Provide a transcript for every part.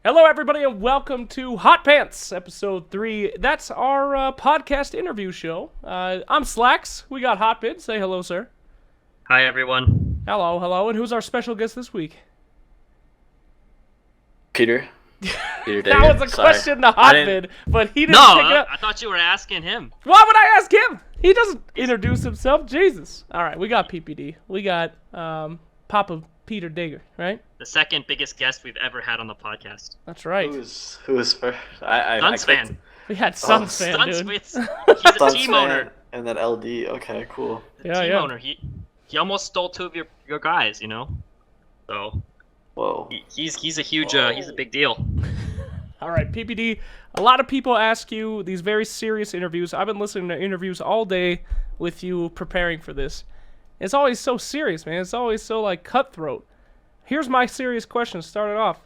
Hello, everybody, and welcome to HotPants, episode 3. That's our podcast interview show. I'm Slacks. We got Hotbit. Say hello, sir. Hi, everyone. Hello, hello. And who's our special guest this week? Peter. Peter That was a question to Hotbit, but he didn't pick it up. I thought you were asking him. Why would I ask him? He doesn't introduce himself. Jesus. All right, we got PPD. We got Papa Peter Digger, right? The second biggest guest we've ever had on the podcast. That's right. Who was first? Suns fan. We had Suns fan, Suns dude. He's a Suns team fan owner. and then LD. Okay, cool. Team owner. He almost stole two of your guys, you know. So Whoa. he's a huge he's a big deal. All right, PPD. A lot of people ask you these very serious interviews. I've been listening to interviews all day with you preparing for this. It's always so serious, man. It's always so like cutthroat. Here's my serious question. Start it off.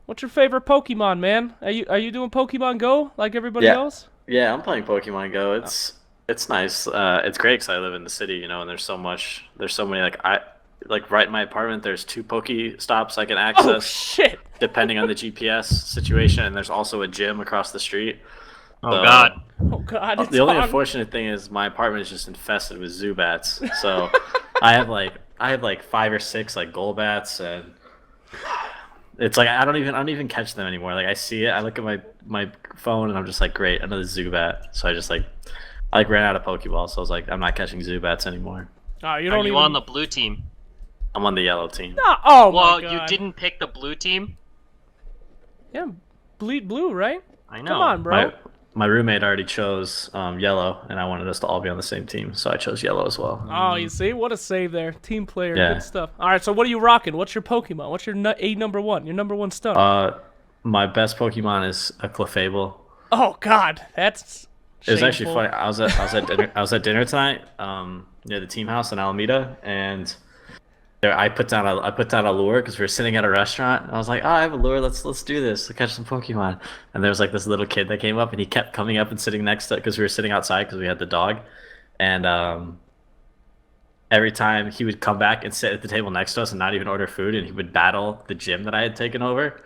What's your favorite Pokemon, man? Are you doing Pokemon Go like everybody else? Yeah, I'm playing Pokemon Go. It's nice. It's great because I live in the city, you know, and there's so many right in my apartment. There's 2 Pokestops I can access. Oh shit! Depending on the GPS situation, and there's also a gym across the street. Oh God. Oh God. The only unfortunate thing is my apartment is just infested with Zubats. So I have like 5 or 6 like Golbats, and it's like I don't even catch them anymore. Like I see it, I look at my phone, and I'm just like, great, another Zubat. So I ran out of Pokeball, so I was like, I'm not catching Zubats anymore. Oh, Are you on the blue team? I'm on the yellow team. No, oh well, my God. you didn't pick the blue team. Yeah, bleed blue, right? I know. Come on, bro. My roommate already chose yellow, and I wanted us to all be on the same team, so I chose yellow as well. Oh, you see? What a save there. Team player, Yeah. good stuff. All right, so what are you rocking? What's your Pokemon? What's your number one? Your number one stunner? My best Pokemon is a Clefable. Oh God, that's It was shameful. actually funny. I was at dinner tonight, near the team house in Alameda, and there I put down a lure because we were sitting at a restaurant. And I was like, "Oh, I have a lure. Let's do this. Let's catch some Pokemon." And there was like this little kid that came up, and he kept coming up and sitting next to because we were sitting outside because we had the dog, and every time he would come back and sit at the table next to us and not even order food, and he would battle the gym that I had taken over.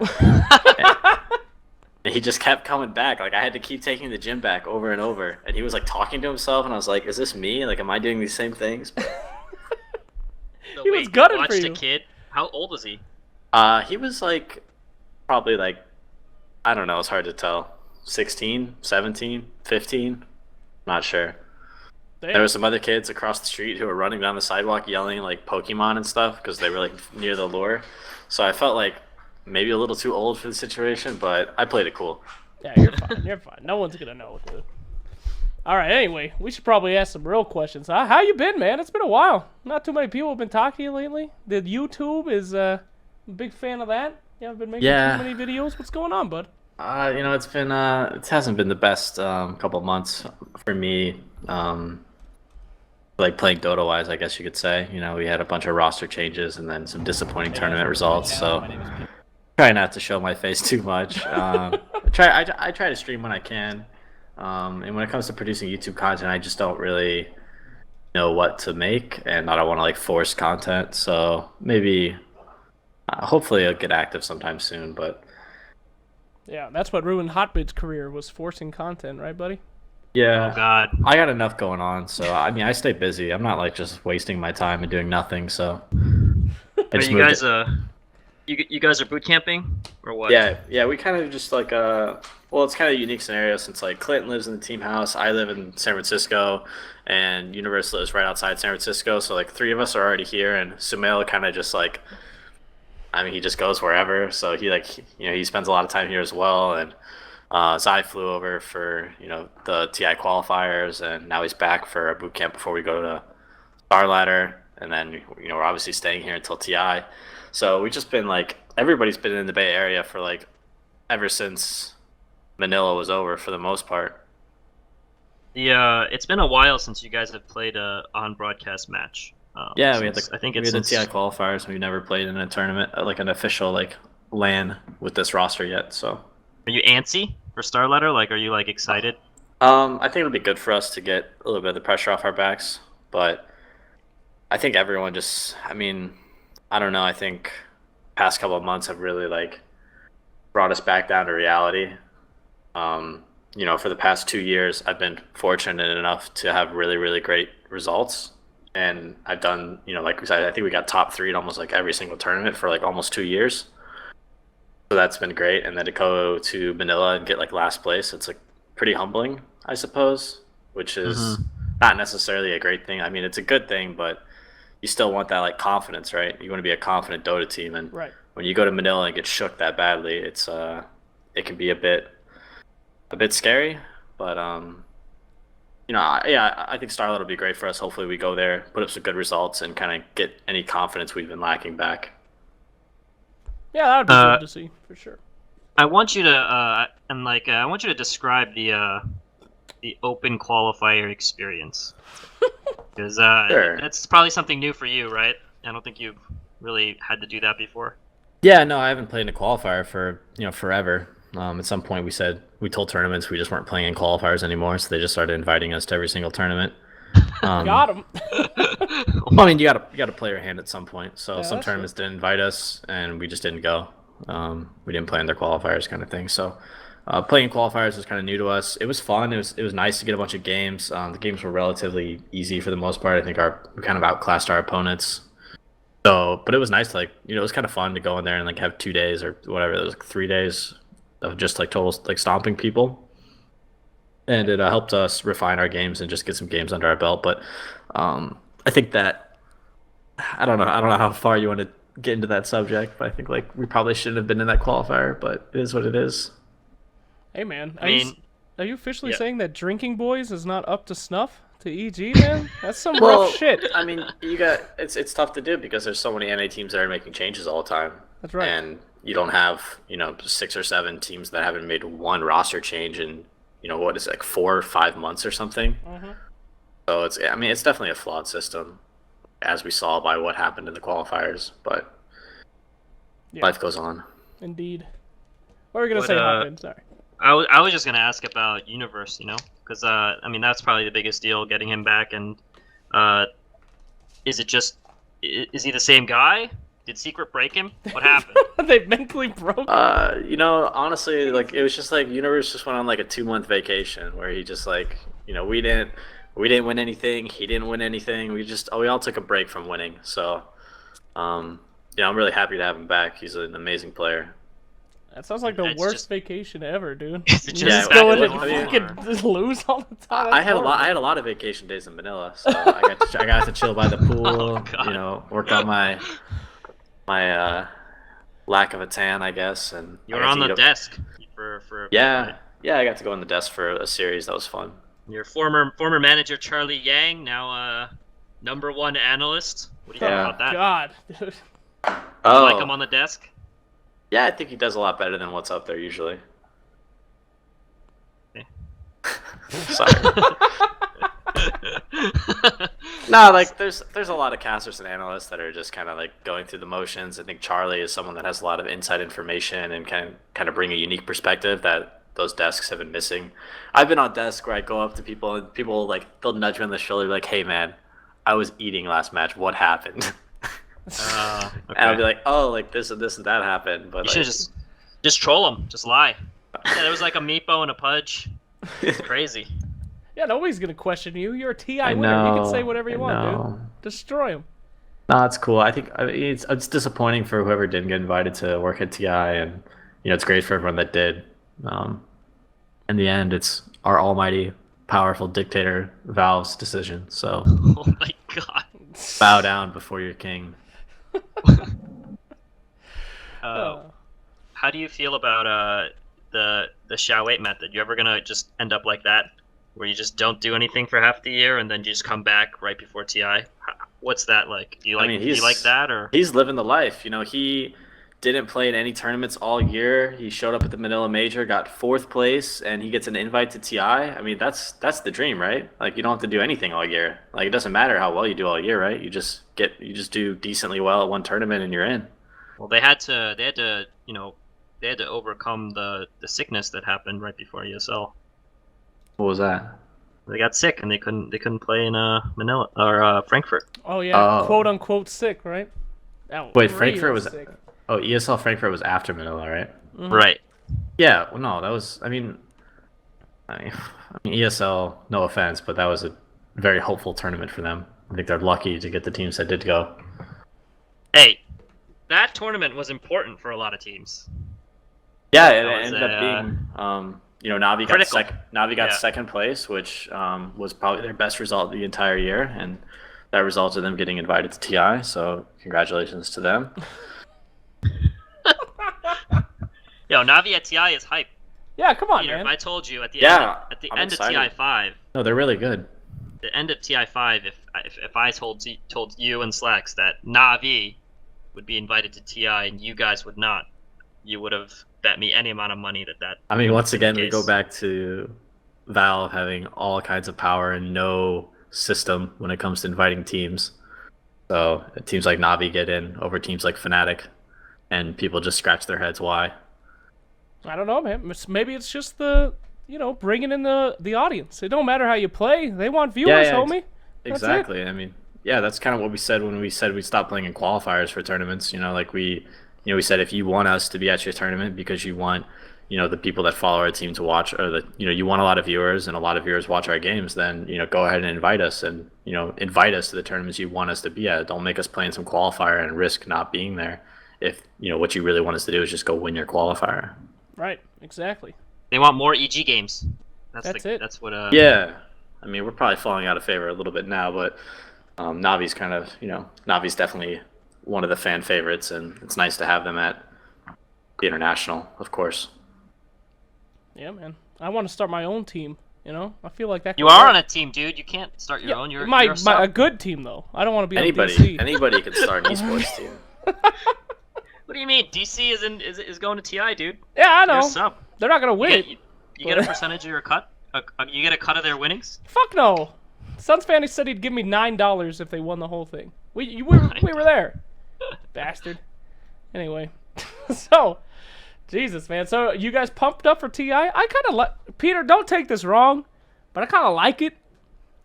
And he just kept coming back. Like I had to keep taking the gym back over and over, and he was like talking to himself, and I was like, "Is this me? Like, am I doing these same things?" So He was wait, gunning you for watched you. a kid. How old was he? He was like, probably like, I don't know, it's hard to tell. 16, 17, 15, not sure. Damn. There were some other kids across the street who were running down the sidewalk yelling like Pokemon and stuff because they were like near the lure. So I felt like maybe a little too old for the situation, but I played it cool. Yeah, you're fine. You're fine. No one's gonna know, dude. All right. Anyway, we should probably ask some real questions. How you been, man? It's been a while. Not too many people have been talking to you lately. The YouTube is a big fan of that. You haven't been making Yeah. too many videos. What's going on, bud? You know, it hasn't been the best couple months for me. Like playing Dota wise, I guess you could say. You know, we had a bunch of roster changes and then some disappointing tournament results. So try not to show my face too much. I try to stream when I can. And when it comes to producing YouTube content, I just don't really know what to make, and I don't want to like force content. So maybe, hopefully, I'll get active sometime soon. But Yeah, that's what ruined Hotbit's career was forcing content, right, buddy? yeah, Oh God. I got enough going on. So I mean, I stay busy. I'm not like just wasting my time and doing nothing. So I Are just you moved guys you guys are boot camping or what? Yeah, we kind of just like well, it's kind of a unique scenario since like Clinton lives in the team house, I live in San Francisco, and Universal lives right outside San Francisco. So like 3 of us are already here, and Sumail kind of just like, I mean, he just goes wherever. So he like, you know, he spends a lot of time here as well, and Zai flew over for, you know, the TI qualifiers, and now he's back for a boot camp before we go to starladder, and then, you know, we're obviously staying here until TI. So we've just been like, everybody's been in the Bay Area for like ever since Manila was over for the most part. It's been a while since you guys have played a on broadcast match. Yeah, we had I think we it's had the since, TI qualifiers. We've never played in a tournament, like an official like LAN with this roster yet. So Are you antsy for starladder? Like, are you like excited? I think it'll be good for us to get a little bit of the pressure off our backs, but I think everyone just, I mean, I don't know. I think past couple of months have really like brought us back down to reality. For the past 2 years, I've been fortunate enough to have really, really great results. And I've done, like we said, I think we got top 3 in almost like every single tournament for like almost 2 years. So that's been great. And then to go to Manila and get like last place, it's like pretty humbling, I suppose, which is not necessarily a great thing. I mean, it's a good thing, but you still want that like confidence, right? You want to be a confident Dota team. And when you go to Manila and get shook that badly, it can be a bit scary. But I think starladder will be great for us. Hopefully we go there, put up some good results, and kind of get any confidence we've been lacking back. Yeah, that would be good to see for sure. I want you to I want you to describe the open qualifier experience, because Sure. that's probably something new for you, right? I don't think you've really had to do that before. Yeah, no, I haven't played in a qualifier for forever. At some point, we told tournaments we just weren't playing in qualifiers anymore, so they just started inviting us to every single tournament. Got him. Well, I mean, you gotta play your hand at some point. So Yeah, some that's tournaments didn't invite us, and we just didn't go. We didn't play in their qualifiers, kind of thing. So playing qualifiers was kind of new to us. It was fun. It was nice to get a bunch of games. The games were relatively easy for the most part. I think we kind of outclassed our opponents. So, but it was nice to it was kind of fun to go in there and like have 2 days or whatever. It was like 3 days of just like total like stomping people. And it helped us refine our games and just get some games under our belt. But I think that I don't know how far you want to get into that subject, but I think like we probably shouldn't have been in that qualifier, but it is what it is. Hey man, I mean, are you officially yeah. saying that Drinking Boys is not up to snuff to EG, man? That's some rough shit. I mean, it's tough to do because there's so many NA teams that are making changes all the time. That's right. And you don't have 6 or 7 teams that haven't made one roster change in what is it, like 4 or 5 months or something. So it's definitely a flawed system, as we saw by what happened in the qualifiers. But life goes on. Indeed. What were we gonna say, Hopin? Sorry. I was just gonna ask about Universe, because that's probably the biggest deal, getting him back. And is he the same guy? Did Secret break him? What happened? They mentally broke. Honestly, like it was just like Universe just went on like a 2-month vacation where he just like we didn't win anything. He didn't win anything. We all took a break from winning. So I'm really happy to have him back. He's an amazing player. That sounds like the worst vacation ever, dude. Is it You just just go back in to and normal, fucking just lose all the time. I had a lot of vacation days in Manila, so I got to chill by the pool. God. Work on my lack of a tan, I guess. And You were on the desk for yeah, I got to go on the desk for a series. That was fun. Your former manager Charlie Yang, now #1 analyst. What do you think about that? God, dude. You like him on the desk? Yeah, I think he does a lot better than what's up there usually. Okay. Sorry. No, like there's a lot of casters and analysts that are just kind of like going through the motions. I think Charlie is someone that has a lot of inside information and can kind of bring a unique perspective that those desks have been missing. I've been on desks where I go up to people and people like they'll nudge me on the shoulder like, "Hey man, I was eating last match. What happened?" Okay. And I'll be like, "Oh, like this and this and that happened." But You should just troll him. Just lie. Yeah, there was like a Meepo and a Pudge. It's crazy. Yeah, nobody's gonna question you. You're a TI I winner. You can know, say whatever you I want, know. dude. Destroy him. No, it's cool. I think it's disappointing for whoever didn't get invited to work at TI, and it's great for everyone that did. In the end, it's our almighty, powerful dictator Valve's decision. So Oh my god. bow down before your king. How do you feel about the xiao 8 method? You ever gonna just end up like that, where you just don't do anything for half the year and then you just come back right before TI? What's that like? Do you like do you like that, or he's living the life? He didn't play in any tournaments all year. He showed up at the Manila Major, got 4th place, and he gets an invite to TI. I mean, that's the dream, right? Like you don't have to do anything all year. Like it doesn't matter how well you do all year, right? You just do decently well at one tournament and you're in. Well, they had to overcome the sickness that happened right before ESL. What was that? They got sick and they couldn't play in Manila or Frankfurt. Oh yeah, Oh. quote unquote sick, right? That was Wait, real Frankfurt was sick. ESL Frankfurt was after Manila, right? Mhm. Right. Yeah, well, no, that was. ESL. No offense, but that was a very hopeful tournament for them. I think they're lucky to get the teams that did go. Hey, that tournament was important for a lot of teams. Yeah, it ended up being. Navi critical. got second place, which was probably their best result the entire year, and that resulted in them getting invited to TI. So congratulations to them. Yo, Navi at TI is hype. Yeah, come on, Peter, man. If I told you at the I'm end excited. of TI 5, No, they're really good. the end of TI 5, if I told you and Slacks that Navi would be invited to TI and you guys would not, you would have bet me any amount of money that. I mean, once again, we go back to Valve having all kinds of power and no system when it comes to inviting teams. So teams like Navi get in over teams like Fnatic, and people just scratch their heads why. I don't know, man. Maybe it's just bringing in the audience. It don't matter how you play. They want viewers, homie. Exactly. I mean, yeah, that's kind of what we said when we said we stopped playing in qualifiers for tournaments. We said if you want us to be at your tournament because you want, the people that follow our team to watch, or you want a lot of viewers and a lot of viewers watch our games, then, go ahead and invite us and, invite us to the tournaments you want us to be at. Don't make us play in some qualifier and risk not being there if, what you really want us to do is just go win your qualifier. Right, exactly. They want more EG games. That's it. That's what. Yeah, I mean, we're probably falling out of favor a little bit now, but Navi's kind of, Navi's definitely one of the fan favorites, and it's nice to have them at the international, of course. Yeah, man. I want to start my own team. I feel like that. You are on a team, dude. You can't start your own. You're a good team though. I don't want to be anybody. on DC. Anybody can start an esports team. What do you mean? DC is going to TI, dude. Yeah, I know. You're a sub. They're not gonna win. You get a percentage of your cut. You get a cut of their winnings. Fuck no. Suns Fanny said he'd give me $9 if they won the whole thing. We were there, bastard. Anyway, so Jesus, man. So you guys pumped up for TI? I kind of like Peter. Don't take this wrong, but I kind of like it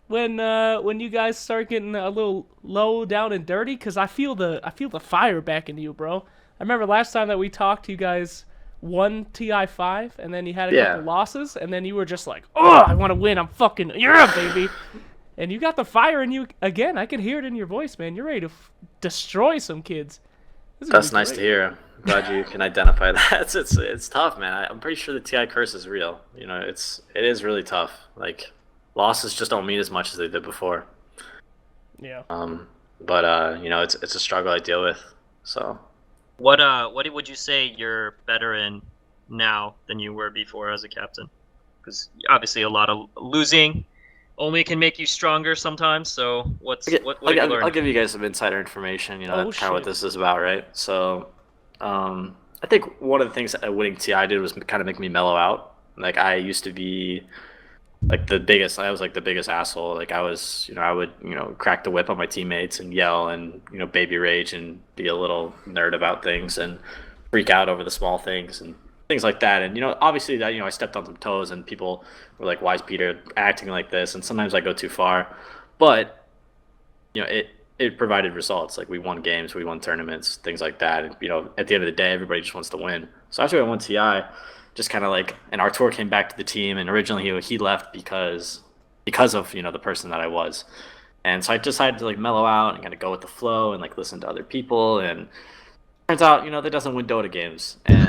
when you guys start getting a little low down and dirty, because I feel the fire back in you, bro. I remember last time that we talked, you guys won TI 5, and then you had a couple losses, and then you were just like, "Oh, I want to win! I'm fucking baby!" And you got the fire in you again. I can hear it in your voice, man. You're ready to destroy some kids. That's nice to hear. I'm glad you can identify that. It's tough, man. I'm pretty sure the TI curse is real. It is really tough. Like, losses just don't mean as much as they did before. Yeah. But it's a struggle I deal with. So. What would you say you're better in now than you were before as a captain? Because obviously a lot of losing only can make you stronger sometimes. So what have you learned? I'll give you guys some insider information. That's kind of what this is about, right? So, I think one of the things that winning TI did was kind of make me mellow out. Like, I used to be like the biggest asshole. Like, I was, I would, crack the whip on my teammates and yell and, baby rage and be a little nerd about things and freak out over the small things and things like that. And, obviously that, I stepped on some toes and people were like, why is Peter acting like this? And sometimes I go too far, but, it provided results. Like, we won games, we won tournaments, things like that. And, at the end of the day, everybody just wants to win. So after I won TI, just kind of like, and Artur came back to the team, and originally he left because of the person that I was, and so I decided to like mellow out and kind of go with the flow and like listen to other people, and turns out that doesn't win Dota games. And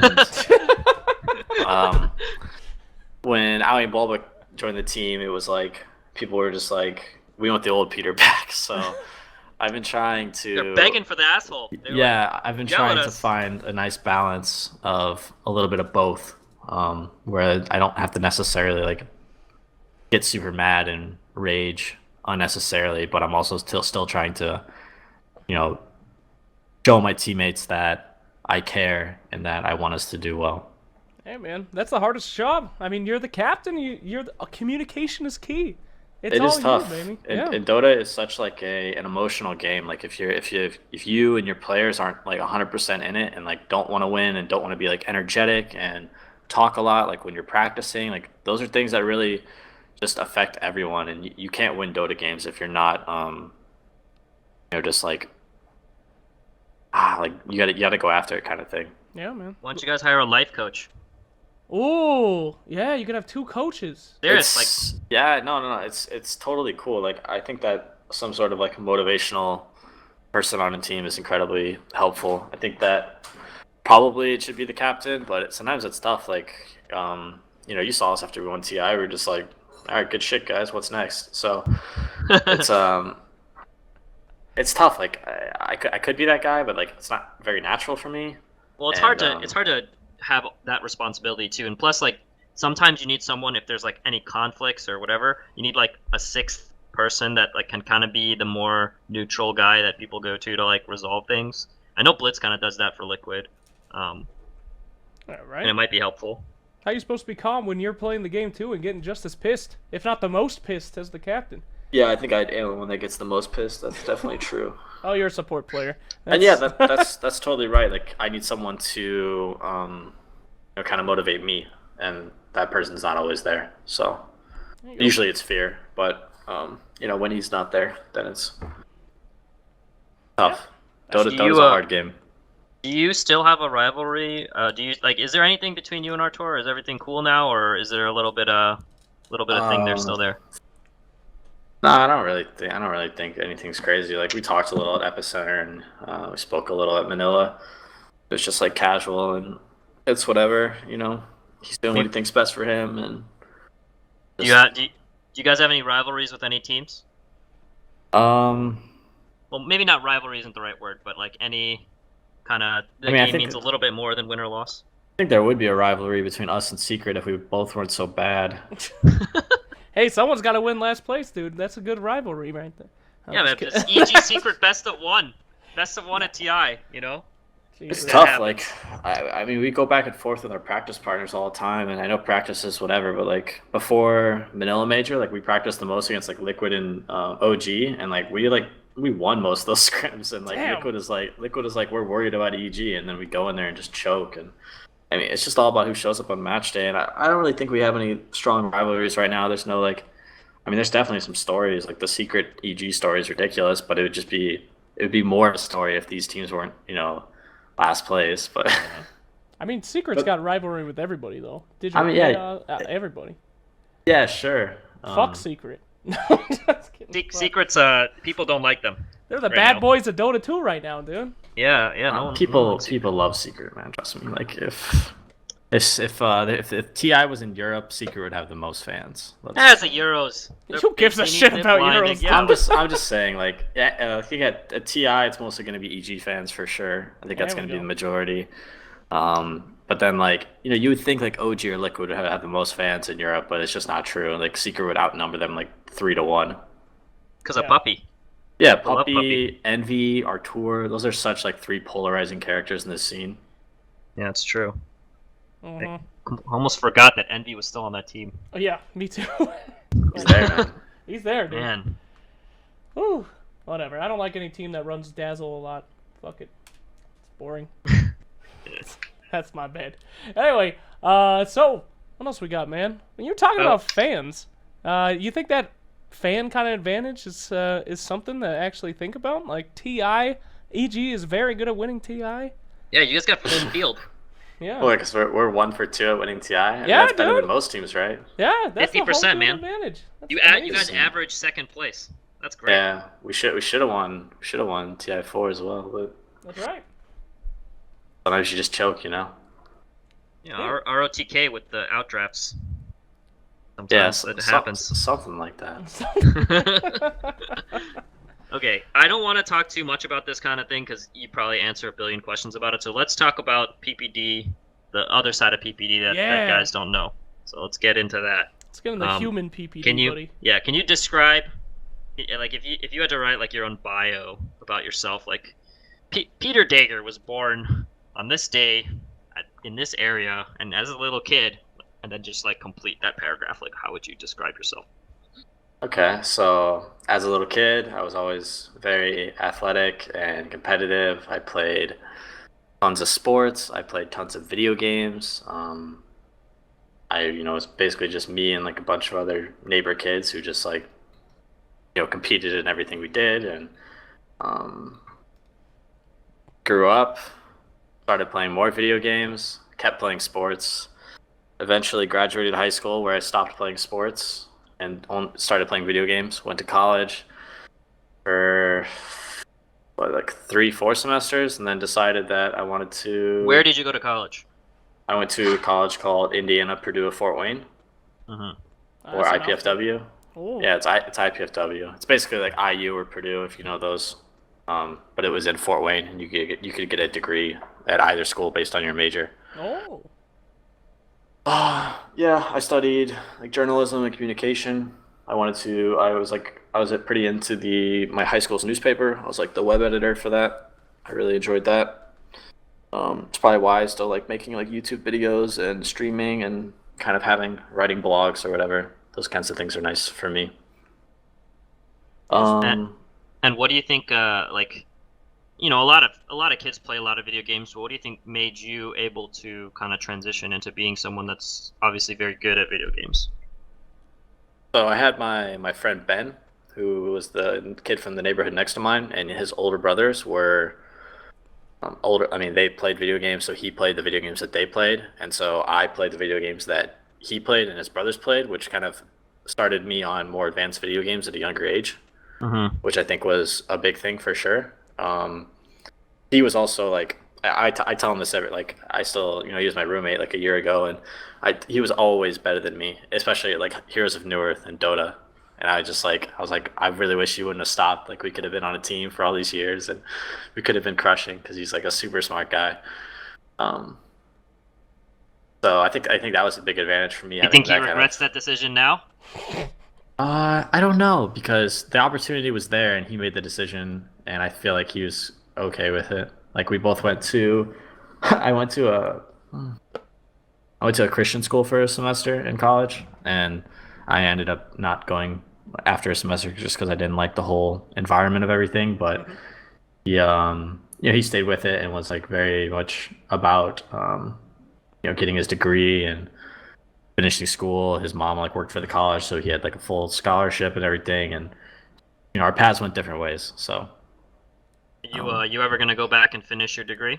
when Ali and Bulba joined the team, it was like people were just like, we want the old Peter back. So I've been trying to. They're begging for the asshole. I've been trying to find a nice balance of a little bit of both. Where I don't have to necessarily like get super mad and rage unnecessarily, but I'm also still trying to, show my teammates that I care and that I want us to do well. Hey man, that's the hardest job. I mean, you're the captain. Communication is key. It is tough, baby. And Dota is such like an emotional game. Like if you and your players aren't like 100% in it and like don't want to win and don't want to be like energetic and talk a lot, like when you're practicing, like those are things that really just affect everyone, and you can't win Dota games if you're not just like you gotta go after it kind of thing. Yeah, man. Why don't you guys hire a life coach? Ooh, yeah, you could have 2 coaches. There's like, yeah, no. It's totally cool. Like I think that some sort of like motivational person on a team is incredibly helpful. I think that probably it should be the captain, but sometimes it's tough. Like, you saw us after we won TI. We were just like, all right, good shit, guys. What's next? So it's tough. Like I could be that guy, but like it's not very natural for me. well, it's hard to have that responsibility too. And plus, like sometimes you need someone if there's like any conflicts or whatever. You need like a 6th person that like can kind of be the more neutral guy that people go to like resolve things. I know Blitz kind of does that for Liquid. All right. And it might be helpful. How are you supposed to be calm when you're playing the game too and getting just as pissed, if not the most pissed, as the captain? Yeah, I think I'd am the one that gets the most pissed. That's definitely true. Oh, you're a support player. And yeah, that's totally right. Like I need someone to kind of motivate me, and that person's not always there. So usually it's fear, but when he's not there, then it's tough. Yeah. Dota's a hard game. Do you still have a rivalry? Is there anything between you and Artur? Is everything cool now, or is there a little bit of thing there still there? No, I don't really think anything's crazy. Like we talked a little at Epicenter, and we spoke a little at Manila. It's just like casual, and it's whatever. He's doing what he thinks best for him. And do you guys have any rivalries with any teams? Well, maybe not rivalry isn't the right word, but like any kind of game means a little bit more than win or loss. I think there would be a rivalry between us and Secret if we both weren't so bad. Hey, someone's got to win last place, dude. That's a good rivalry right there. Yeah, man. It's EG Secret best of 1 at TI. It's tough. Like, I mean, we go back and forth with our practice partners all the time, and I know practice is whatever, but like before Manila Major, like we practiced the most against like Liquid and OG, and like we won most of those scrims, and like Liquid is like we're worried about EG, and then we go in there and just choke. And I mean, it's just all about who shows up on match day, and I don't really think we have any strong rivalries right now. There's no there's definitely some stories. Like the Secret EG story is ridiculous, but it would be more of a story if these teams weren't last place. But I mean, Secret's got rivalry with everybody though. Everybody. Yeah, sure. Fuck Secret. No, just kidding. Secret's people don't like them. They're the bad boys of Dota 2 right now, dude. Yeah. No people love Secret, man. Trust me. Like if TI was in Europe, Secret would have the most fans. That's the Euros. Who gives a shit about Euros? I'm just saying, like, I think at TI it's mostly going to be EG fans for sure. I think that's going to be the majority. But then, like, you would think like OG or Liquid would have the most fans in Europe, but it's just not true. Like Secret would outnumber them like 3-1. Because of Puppy. Yeah, Puppy, Envy, Artur. Those are such like 3 polarizing characters in this scene. Yeah, it's true. Mm-hmm. I almost forgot that Envy was still on that team. Oh yeah, me too. He's there, man. He's there, dude. Man. Whew. Whatever. I don't like any team that runs Dazzle a lot. Fuck it. It's boring. That's my bad. Anyway, so what else we got, man? When you're talking about fans, you think that fan kind of advantage is something to actually think about? Like TI, EG is very good at winning TI. Yeah, you guys got full field. Yeah. Well, because we're 1 for 2 at winning TI. That's better than most teams, right? Yeah, that's 50%, man. Advantage. You guys average 2nd place. That's great. Yeah, we should have won. TI4 as well, but that's right. Sometimes you just choke, Yeah, ROTK with the outdrafts. Sometimes it happens. Something like that. Okay, I don't want to talk too much about this kind of thing because you probably answer a billion questions about it. So let's talk about PPD, the other side of PPD that guys don't know. So let's get into that. Let's get into the human PPD, buddy. Yeah, can you describe, like, if you had to write like your own bio about yourself, like Peter Dager was born on this day in this area and as a little kid, and then just like complete that paragraph. Like, how would you describe yourself? Okay, so as a little kid, I was always very athletic and competitive. I played tons of sports. I played tons of video games. It was basically just me and like a bunch of other neighbor kids who just like, competed in everything we did, and grew up, started playing more video games, kept playing sports. eventually graduated high school where I stopped playing sports and started playing video games. Went to college for like 3-4 semesters, and then decided that I wanted to. Where did you go to college? I went to a college called Indiana Purdue of Fort Wayne, or IPFW. Yeah, it's IPFW. It's basically like IU or Purdue, if you know those. But it was in Fort Wayne, and you could get a degree at either school based on your major. Oh. Yeah, I studied like journalism and communication. I was pretty into my high school's newspaper. I was like the web editor for that. I really enjoyed that. It's probably why I still like making like YouTube videos and streaming and kind of writing blogs or whatever. Those kinds of things are nice for me. And what do you think? Like, you know, a lot of kids play a lot of video games. So what do you think made you able to kind of transition into being someone that's obviously very good at video games? So I had my friend Ben, who was the kid from the neighborhood next to mine, and his older brothers were older. I mean, they played video games, so he played the video games that they played, and so I played the video games that he played and his brothers played, which kind of started me on more advanced video games at a younger age, which I think was a big thing for sure. He was also like, I tell him this I still, he was my roommate like a year ago, and he was always better than me, especially like Heroes of Newerth and Dota. And I was like, I really wish you wouldn't have stopped. Like, we could have been on a team for all these years, and we could have been crushing, because he's like a super smart guy. So I think that was a big advantage for me. You think he regrets that decision now? I don't know, because the opportunity was there and he made the decision, and I feel like he was okay with it. Like, we both I went to a Christian school for a semester in college, and I ended up not going after a semester just because I didn't like the whole environment of everything. But he stayed with it and was like very much about getting his degree and finishing school. His mom like worked for the college, so he had like a full scholarship and everything, and our paths went different ways. So you ever gonna go back and finish your degree?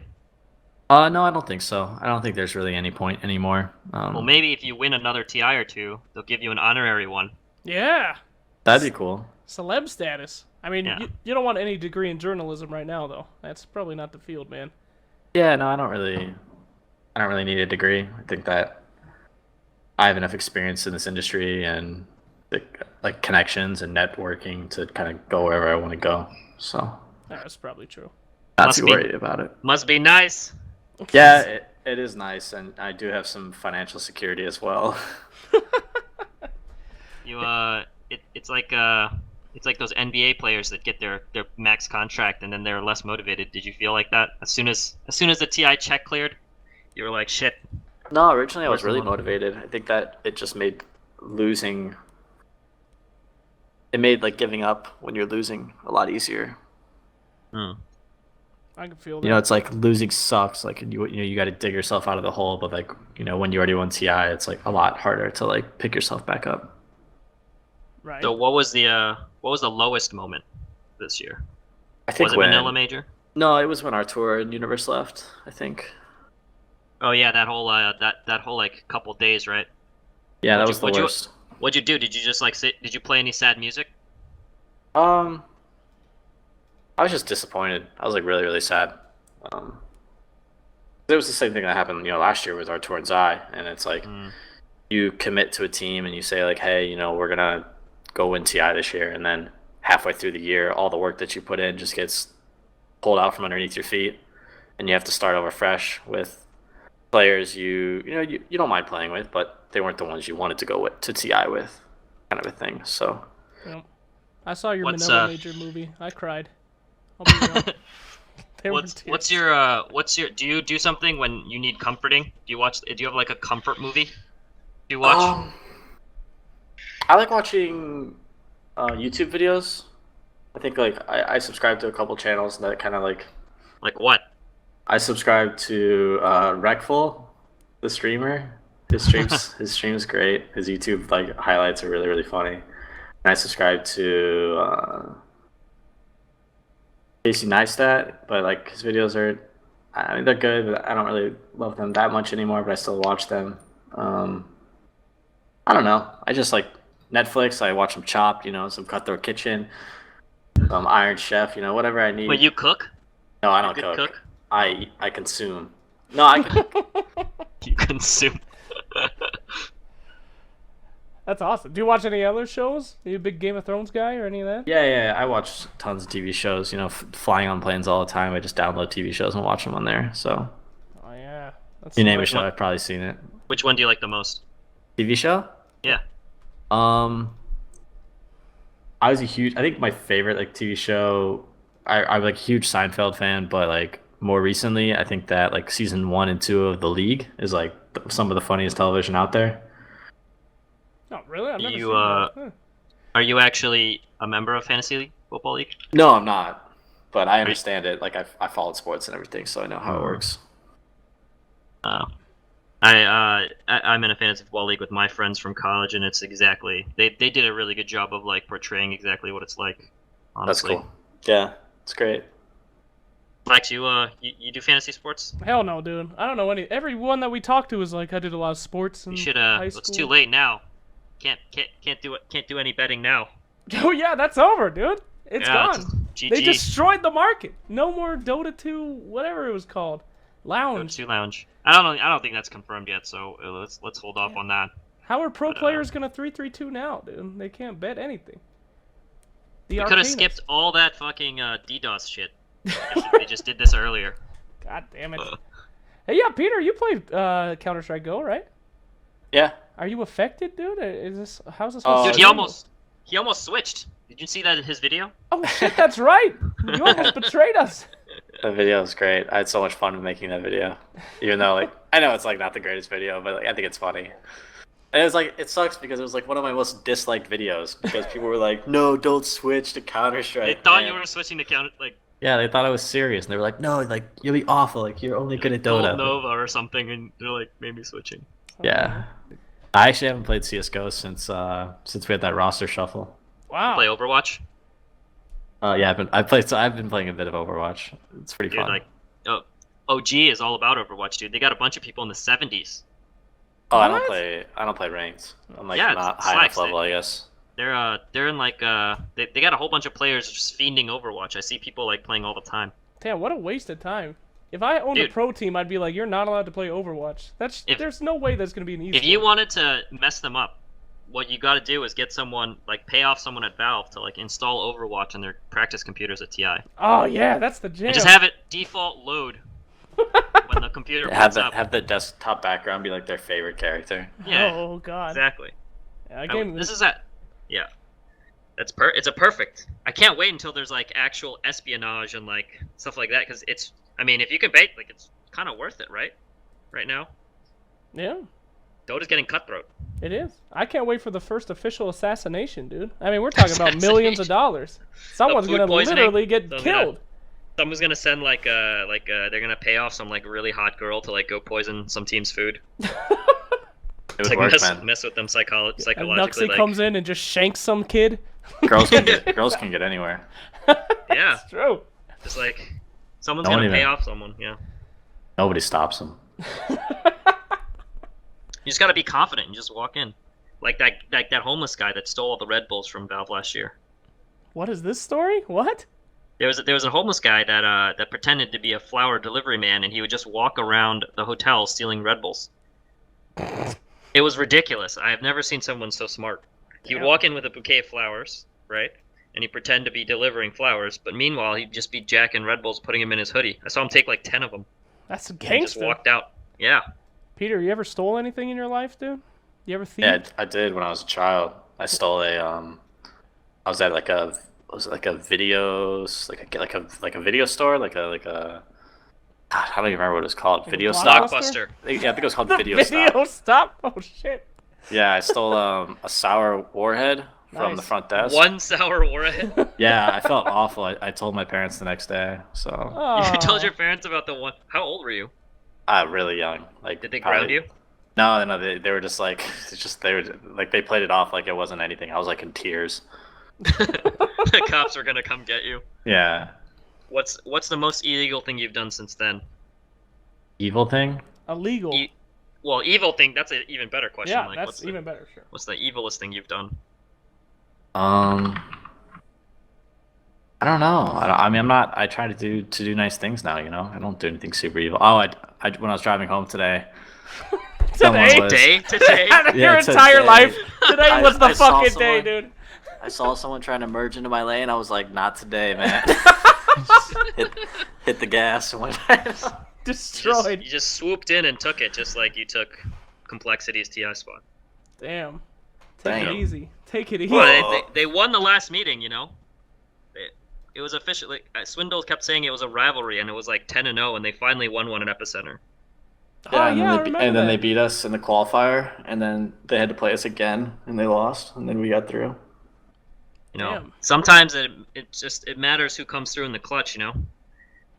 No, I don't think so. I don't think there's really any point anymore. Well, maybe if you win another TI or two, they'll give you an honorary one. Yeah. That'd be cool. Celeb status. I mean, you don't want any degree in journalism right now, though. That's probably not the field, man. Yeah, no, I don't really need a degree. I think that I have enough experience in this industry and like connections and networking to kind of go wherever I want to go. So that's probably true. Not too worried about it. Must be nice. Yeah, it is nice, and I do have some financial security as well. It's like those NBA players that get their max contract and then they're less motivated. Did you feel like that as soon as the TI check cleared, you were like, shit? No, originally I was really motivated. I think that it just made like giving up when you're losing a lot easier. I can feel that. It's like losing sucks. Like you got to dig yourself out of the hole, but like when you already won TI, it's like a lot harder to like pick yourself back up. Right. So what was the lowest moment this year? I think was it Manila Major? No, it was when our tour and Universe left, I think. Oh yeah, that whole like couple days, right? Yeah, that was the worst. What'd you do? Did you just like sit? Did you play any sad music? I was just disappointed. I was like really, really sad. It was the same thing that happened, last year with our tour in Zai, and it's like you commit to a team and you say like, hey, we're gonna go win TI this year, and then halfway through the year, all the work that you put in just gets pulled out from underneath your feet, and you have to start over fresh with players you don't mind playing with, but they weren't the ones you wanted to go to TI with, kind of a thing. So, I saw your Manila Major movie. I cried. What's your do you do something when you need comforting? Do you have like a comfort movie? Do you watch? I like watching YouTube videos. I think like I subscribe to a couple channels that kind of like what? I subscribe to Recful, the streamer. His stream's great. His YouTube like highlights are really, really funny. And I subscribe to Casey Neistat, but like his videos they're good, but I don't really love them that much anymore, but I still watch them. I don't know. I just like Netflix. I watch some Chopped, some Cutthroat Kitchen, some Iron Chef, whatever I need. But you cook? No, I don't cook. I consume. No, I can. You consume. That's awesome. Do you watch any other shows? Are you a big Game of Thrones guy or any of that? Yeah. I watch tons of TV shows. Flying on planes all the time. I just download TV shows and watch them on there. So. Oh yeah. You name a show, I've probably seen it. Which one do you like the most? TV show? Yeah. I think my favorite like TV show. I'm like a huge Seinfeld fan, but like more recently, I think that like season 1 and 2 of The League is like some of the funniest television out there. Oh, really? I've never seen that. Huh. Are you actually a member of Fantasy Football League? No, I'm not. But I understand it. Like I followed sports and everything, so I know how it works. I'm in a fantasy football league with my friends from college, and it's exactly they did a really good job of like portraying exactly what it's like. Honestly. That's cool. Yeah, it's great. Max, you do fantasy sports? Hell no, dude. I don't know any. Everyone that we talked to is like, I did a lot of sports in You should. high school. It's too late now. Can't do any betting now. Oh yeah, that's over, dude. It's gone. GG. They destroyed the market. No more Dota 2, whatever it was called. Lounge. Dota 2 Lounge. I don't think that's confirmed yet. So let's hold off on that. How are pro players gonna 3-3-2 now, dude? They can't bet anything. We could have skipped all that fucking DDoS shit. They just did this earlier. God damn it. Hey, yeah, Peter, you played Counter-Strike Go, right? Yeah. Are you affected, dude? How's this? Dude, he almost switched. Did you see that in his video? Oh shit, that's right. You almost betrayed us. The video was great. I had so much fun making that video. Even though like I know it's like not the greatest video, but like, I think it's funny. And it was like it sucks because it was like one of my most disliked videos because people were like, "No, don't switch to Counter-Strike." They thought you were switching to Counter like. Yeah, they thought I was serious, and they were like, "No, like you'll be awful. Like you're only good at Dota." Nova or something, and they're like maybe switching. Yeah, I actually haven't played CS:GO since we had that roster shuffle. Wow. Play Overwatch. Yeah, I've been playing a bit of Overwatch. It's pretty fun. Like, OG is all about Overwatch, dude. They got a bunch of people in the 70s. Oh, I don't play ranked. I'm like not high enough level, I guess. They're in like they got a whole bunch of players just fiending Overwatch. I see people like playing all the time. Damn, what a waste of time. If I owned a pro team, I'd be like, you're not allowed to play Overwatch. There's no way that's gonna be an easy. If you wanted to mess them up, what you got to do is get someone like pay off someone at Valve to like install Overwatch on their practice computers at TI. Oh yeah, that's the jam. And just have it default load when the computer boots up. Have the desktop background be like their favorite character. Yeah. Oh god. Exactly. Yeah, this is that. Yeah. It's a perfect. I can't wait until there's like actual espionage and like stuff like that because it's. I mean, if you can bait, like it's kind of worth it, right? Right now. Yeah. Dota's getting cutthroat. It is. I can't wait for the first official assassination, dude. I mean, we're talking about millions of dollars. Someone's gonna literally get killed. Someone's gonna send they're gonna pay off some like really hot girl to like go poison some team's food. It would work, man. Mess with them psychologically. Nuxie comes in and just shanks some kid. Girls can get anywhere. Yeah, it's true. Just like someone's gonna pay off someone. Yeah. Nobody stops them. You just gotta be confident and just walk in, like that homeless guy that stole all the Red Bulls from Valve last year. What is this story? What? There was a homeless guy that pretended to be a flower delivery man, and he would just walk around the hotel stealing Red Bulls. It was ridiculous. I have never seen someone so smart. He would walk in with a bouquet of flowers, right? And he'd pretend to be delivering flowers, but meanwhile he'd just be jacking Red Bulls, putting them in his hoodie. I saw him take like 10 of them. That's a gangster. He just walked out. Yeah. Peter, you ever stole anything in your life, dude? You ever thieved? Yeah, I did when I was a child. I stole I was at like a video store, like a God, I don't even remember what it was called. Video Stockbuster. Yeah, I think it was called Video Stop. Oh shit. Yeah, I stole a sour warhead from the front desk. One sour warhead? Yeah, I felt awful. I told my parents the next day. So you told your parents about the one. How old were you? Really young. Like, did they ground you? No, they were just like, they played it off like it wasn't anything. I was like in tears. The cops are gonna come get you. Yeah. What's the most illegal thing you've done since then? Evil thing? Illegal. Well, evil thing. That's an even better question. Yeah, like, that's even better. Sure. What's the evilest thing you've done? I don't know. I mean, I'm not. I try to do nice things now. You know, I don't do anything super evil. Oh, when I was driving home today. Today? Today? Your entire life. Today was the fucking day, dude. I saw someone trying to merge into my lane. I was like, not today, man. hit the gas and went. Destroyed. You just swooped in and took it, just like you took Complexity's TI spot. Damn. Take it easy. Take it easy. Well, they won the last meeting, you know. It was official. Like, Swindle kept saying it was a rivalry, and it was like 10-0, and they finally won one in Epicenter. Yeah, and then they beat us in the qualifier, and then they had to play us again, and they lost, and then we got through. You know, sometimes it matters who comes through in the clutch. You know.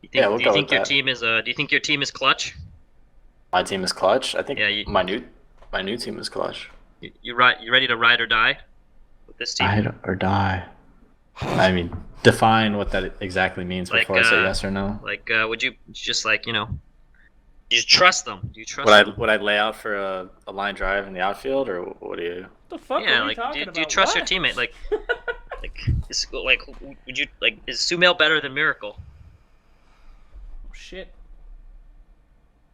Do you think your team is clutch? My team is clutch. I think my new team is clutch. You ready to ride or die with this team? Ride or die. I mean, define what that exactly means before I say yes or no. Like, would you just like do you trust them? Do you trust them? Would I lay out for a line drive in the outfield, or what do you? What the fuck are you talking about? Do you trust your teammate? Like, would you is Sumail better than Miracle? Oh, shit.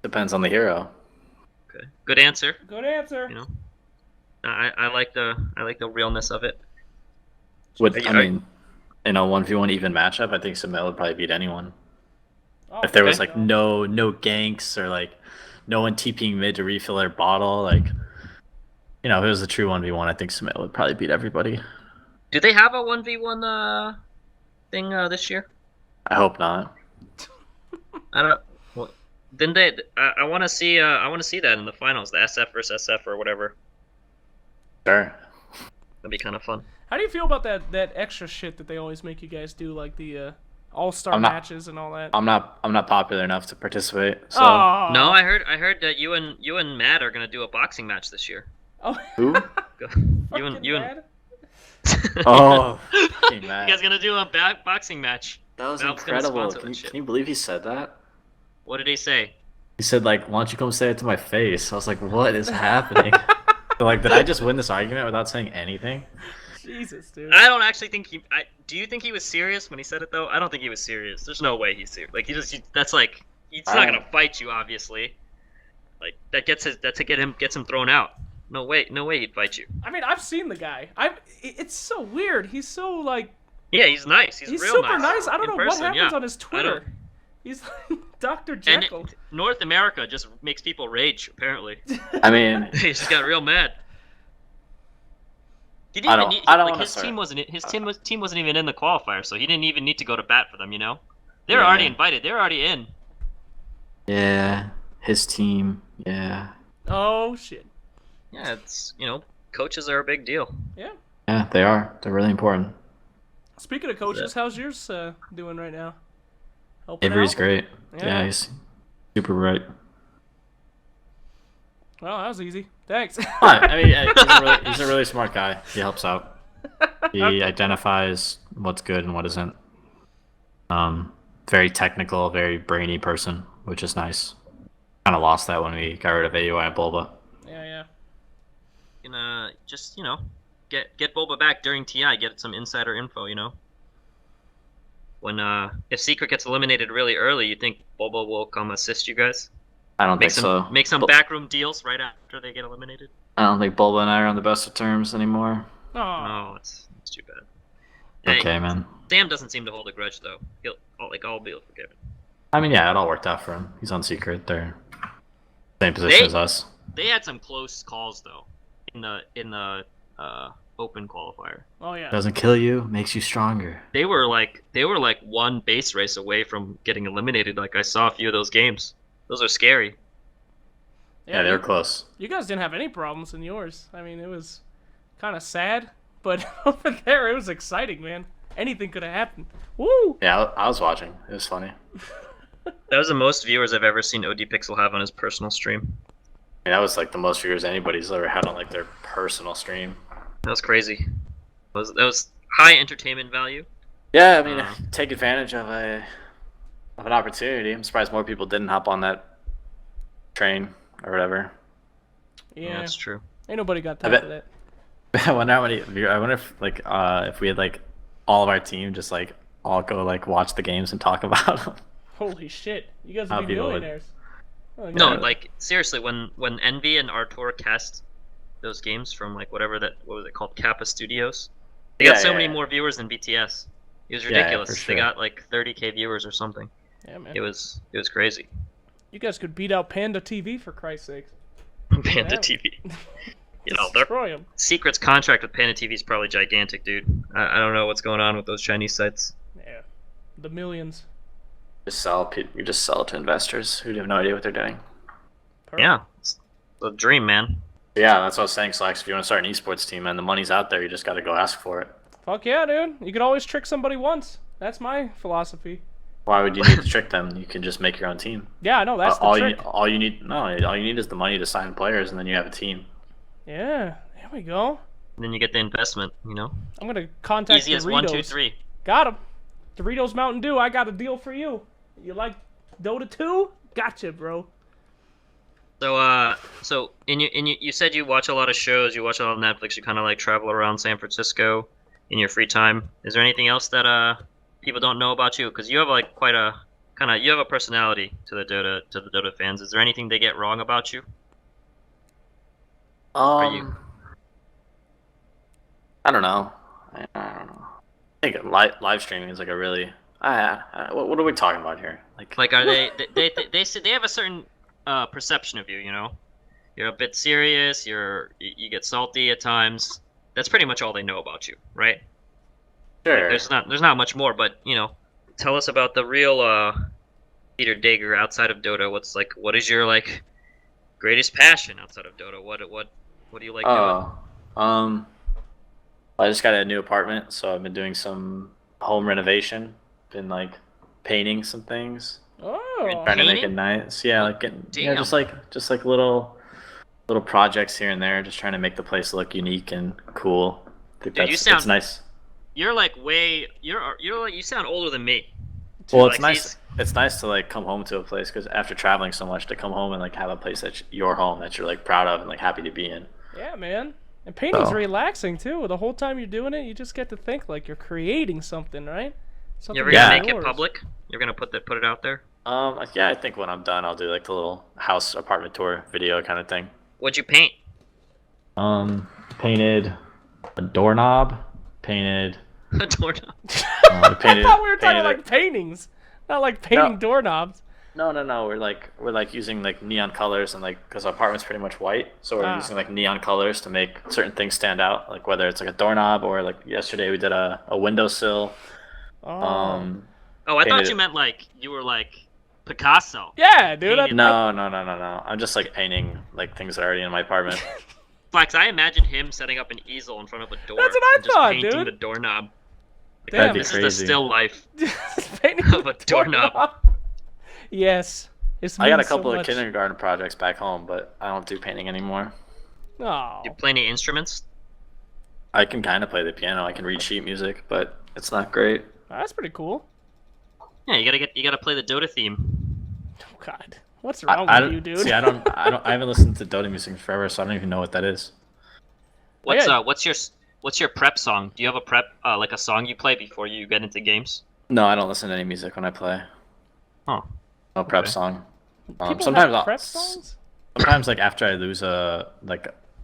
Depends on the hero. Okay, good answer. Good answer. You know, I like the realness of it. I mean, in a 1v1 even matchup, I think Sumail would probably beat anyone. Oh, if there was like no ganks or like no one TPing mid to refill their bottle, like if it was a true 1v1, I think Sumail would probably beat everybody. Do they have a 1v1 thing this year? I hope not. I don't know. Well, didn't they? I want to see. I want to see that in the finals, the SF versus SF or whatever. Sure. That'd be kind of fun. How do you feel about that extra shit that they always make you guys do, like the all-star matches and all that? I'm not popular enough to participate. So. Oh. No, I heard that you and Matt are gonna do a boxing match this year. Oh. Who? you and. Oh. You guys gonna do a boxing match? That was incredible. Can you believe he said that? What did he say? He said, like, why don't you come say it to my face? I was like, what is happening? So, like, did I just win this argument without saying anything? Jesus, dude. I don't actually think he. Do you think he was serious when he said it though? I don't think he was serious. There's no way he's serious. Like he's not gonna fight you, obviously. Like gets him thrown out. No way he'd fight you. I mean, I've seen the guy. It's so weird. He's so like. Yeah, he's nice. He's real super nice. I don't know what happens on his Twitter. He's like Dr. Jekyll. And North America just makes people rage. Apparently. I mean, he just got real mad. He I didn't don't even need, want to his start. team wasn't even in the qualifier, so he didn't even need to go to bat for them. They're already invited. They're already in. Yeah, his team. Yeah. Oh shit. Yeah, it's coaches are a big deal. Yeah. Yeah, they are. They're really important. Speaking of coaches, how's yours doing right now? Avery's great. Yeah, he's super bright. Well, that was easy. Thanks. I mean, he's a really smart guy. He helps out. He identifies what's good and what isn't. Very technical, very brainy person, which is nice. Kind of lost that when we got rid of AUI and Bulba. Yeah. Just get Bulba back during TI. Get some insider info. When if Secret gets eliminated really early, you think Bulba will come assist you guys? I don't think so. Make some backroom deals right after they get eliminated. I don't think Bulba and I are on the best of terms anymore. Oh, it's too bad. Okay, man. Sam doesn't seem to hold a grudge though. I'll be forgiven. I mean, yeah, it all worked out for him. He's on Secret. They're same position as us. They had some close calls though in the open qualifier. Oh yeah. Doesn't kill you, makes you stronger. They were like one base race away from getting eliminated. Like I saw a few of those games. Those are scary. Yeah, they were close. You guys didn't have any problems in yours. I mean, it was kind of sad, but over there it was exciting, man. Anything could have happened. Woo! Yeah, I was watching. It was funny. That was the most viewers I've ever seen OD Pixel have on his personal stream. Yeah, that was like the most viewers anybody's ever had on like their personal stream. That was crazy. That was high entertainment value. Yeah, I mean, take advantage of an opportunity. I'm surprised more people didn't hop on that train or whatever. Yeah, that's true. Ain't nobody got time for that. I wonder how many. I wonder if we had like all of our team just like all go like watch the games and talk about them. Holy shit, you guys How would be people would- millionaires. Oh, No, God. like seriously, when Envy and Artur cast those games from like what was it called, Kappa Studios? They got so many more viewers than BTS. It was Yeah, yeah, ridiculous. for sure. They got like 30K viewers or something. Yeah, man. It was crazy. You guys could beat out Panda TV for Christ's sake. Panda Yeah. TV. You know, their Destroy them. Secret's contract with Panda TV is probably gigantic, dude. I don't know what's going on with those Chinese sites. Yeah, the millions. You just sell it to investors who have no idea what they're doing. Perfect. Yeah, it's a dream, man. Yeah, that's what I was saying, Slacks. If you want to start an esports team, man, the money's out there. You just got to go ask for it. Fuck yeah, dude. You could always trick somebody once. That's my philosophy. Why would you need to trick them? You can just make your own team. Yeah, I know. That's the all trick. all you need is the money to sign players, and then you have a team. Yeah, there we go. And then you get the investment, you know? I'm gonna contact Easy as Doritos. 1, 2, 3. Got him. Doritos Mountain Dew. I got a deal for you. You like Dota 2? Gotcha, bro. So you said you watch a lot of shows, you watch a lot of Netflix, you kind of like travel around San Francisco in your free time. Is there anything else that people don't know about you? Because you have like quite a you have a personality to the Dota fans. Is there anything they get wrong about you? You- I don't know. I don't know. I think live streaming is like a really. What are we talking about here? Like are they say they have a certain perception of you, you know? You're a bit serious, you get salty at times. That's pretty much all they know about you, right? Sure. There's not much more, but you know, tell us about the real Peter Dager outside of Dota. What is your like greatest passion outside of Dota? What do you like doing? I just got a new apartment, so I've been doing some home renovation. Been like painting some things. Oh. Trying to make it Painting? nice. Yeah, like Damn. just like little projects here and there, just trying to make the place look unique and cool. I think Dude, that's nice. You're like you sound older than me. Well, Like, it's nice. It's nice to like come home to a place because after traveling so much, to come home and like have a place that's your home that you're like proud of and like happy to be in. Yeah, man. And painting's So- relaxing too. The whole time you're doing it, you just get to think like you're creating something, right? Something You ever that's gonna make it yours. public? You're gonna put it out there? Yeah, I think when I'm done, I'll do like the little house apartment tour video kind of thing. What'd you paint? Painted a doorknob. Painted. A doorknob. I painted, thought we were talking painted like paintings, not like painting doorknobs. No. We're like using like neon colors and like because our apartment's pretty much white, so we're using like neon colors to make certain things stand out. Like whether it's like a doorknob or like yesterday we did a windowsill. Oh. Oh, I thought Painted you it. meant like you were like Picasso. Yeah, dude. Painted. No. I'm just like painting like things that are already in my apartment. Flex, I imagined him setting up an easel in front of a door. That's what I and just thought, painting dude. the doorknob. Like, Damn, this That'd be is the crazy. still life Painting of a doorknob. Yes. This I got a means so couple of much. kindergarten projects back home, but I don't do painting anymore. Oh. Do you play any instruments? I can kind of play the piano. I can read sheet music, but it's not great. That's pretty cool. Yeah, you gotta play the Dota theme. Oh God, what's wrong I with don't, you, dude? See, I haven't listened to Dota music forever, so I don't even know what that is. What's your prep song? Do you have a prep like a song you play before you get into games? No, I don't listen to any music when I play. Huh. No prep Okay. song. People Sometimes have prep songs. sometimes like after I lose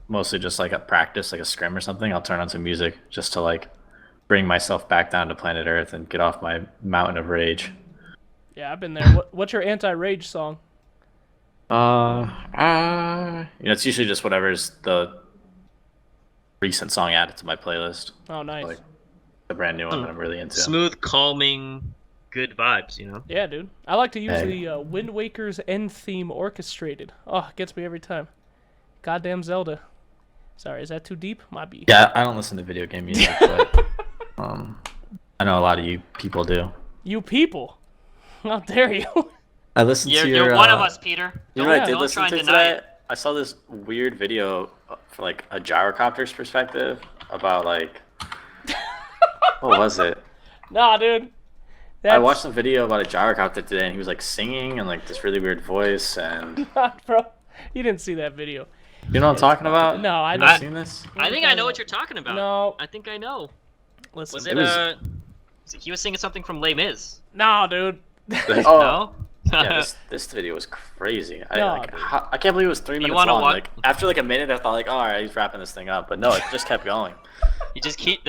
mostly just like a practice, like a scrim or something, I'll turn on some music just to like bring myself back down to planet Earth and get off my mountain of rage. Yeah, I've been there. What's your anti-rage song? It's usually just whatever's the recent song added to my playlist. Oh, nice. Like the brand new one that I'm really into. Smooth, calming, good vibes, you know? Yeah, dude. I like to use Hey. the Wind Waker's end theme orchestrated. Oh, it gets me every time. Goddamn Zelda. Sorry, is that too deep? Might be. Yeah, I don't listen to video game music, but I know a lot of you people do. You people. How dare you? I listened to your. You're one of us, Peter. You know what I Yeah. did Don't listen try to and deny today? it. I saw this weird video for like a gyrocopter's perspective about like what was it? Nah, dude. I watched some video about a gyrocopter today, and he was like singing and like this really weird voice, and Bro, you didn't see that video. You know what I'm talking about? No, I Have don't. you seen this? I think I know what you're talking about. No. I think I know. Listen, Was it he was singing something from Les Mis? No, dude. Oh, No? yeah, this video was crazy. No, I can't believe it was 3 minutes wanna long. watch- Like after like a minute, I thought like, oh, all right, he's wrapping this thing up, but no, it just kept going. You just keep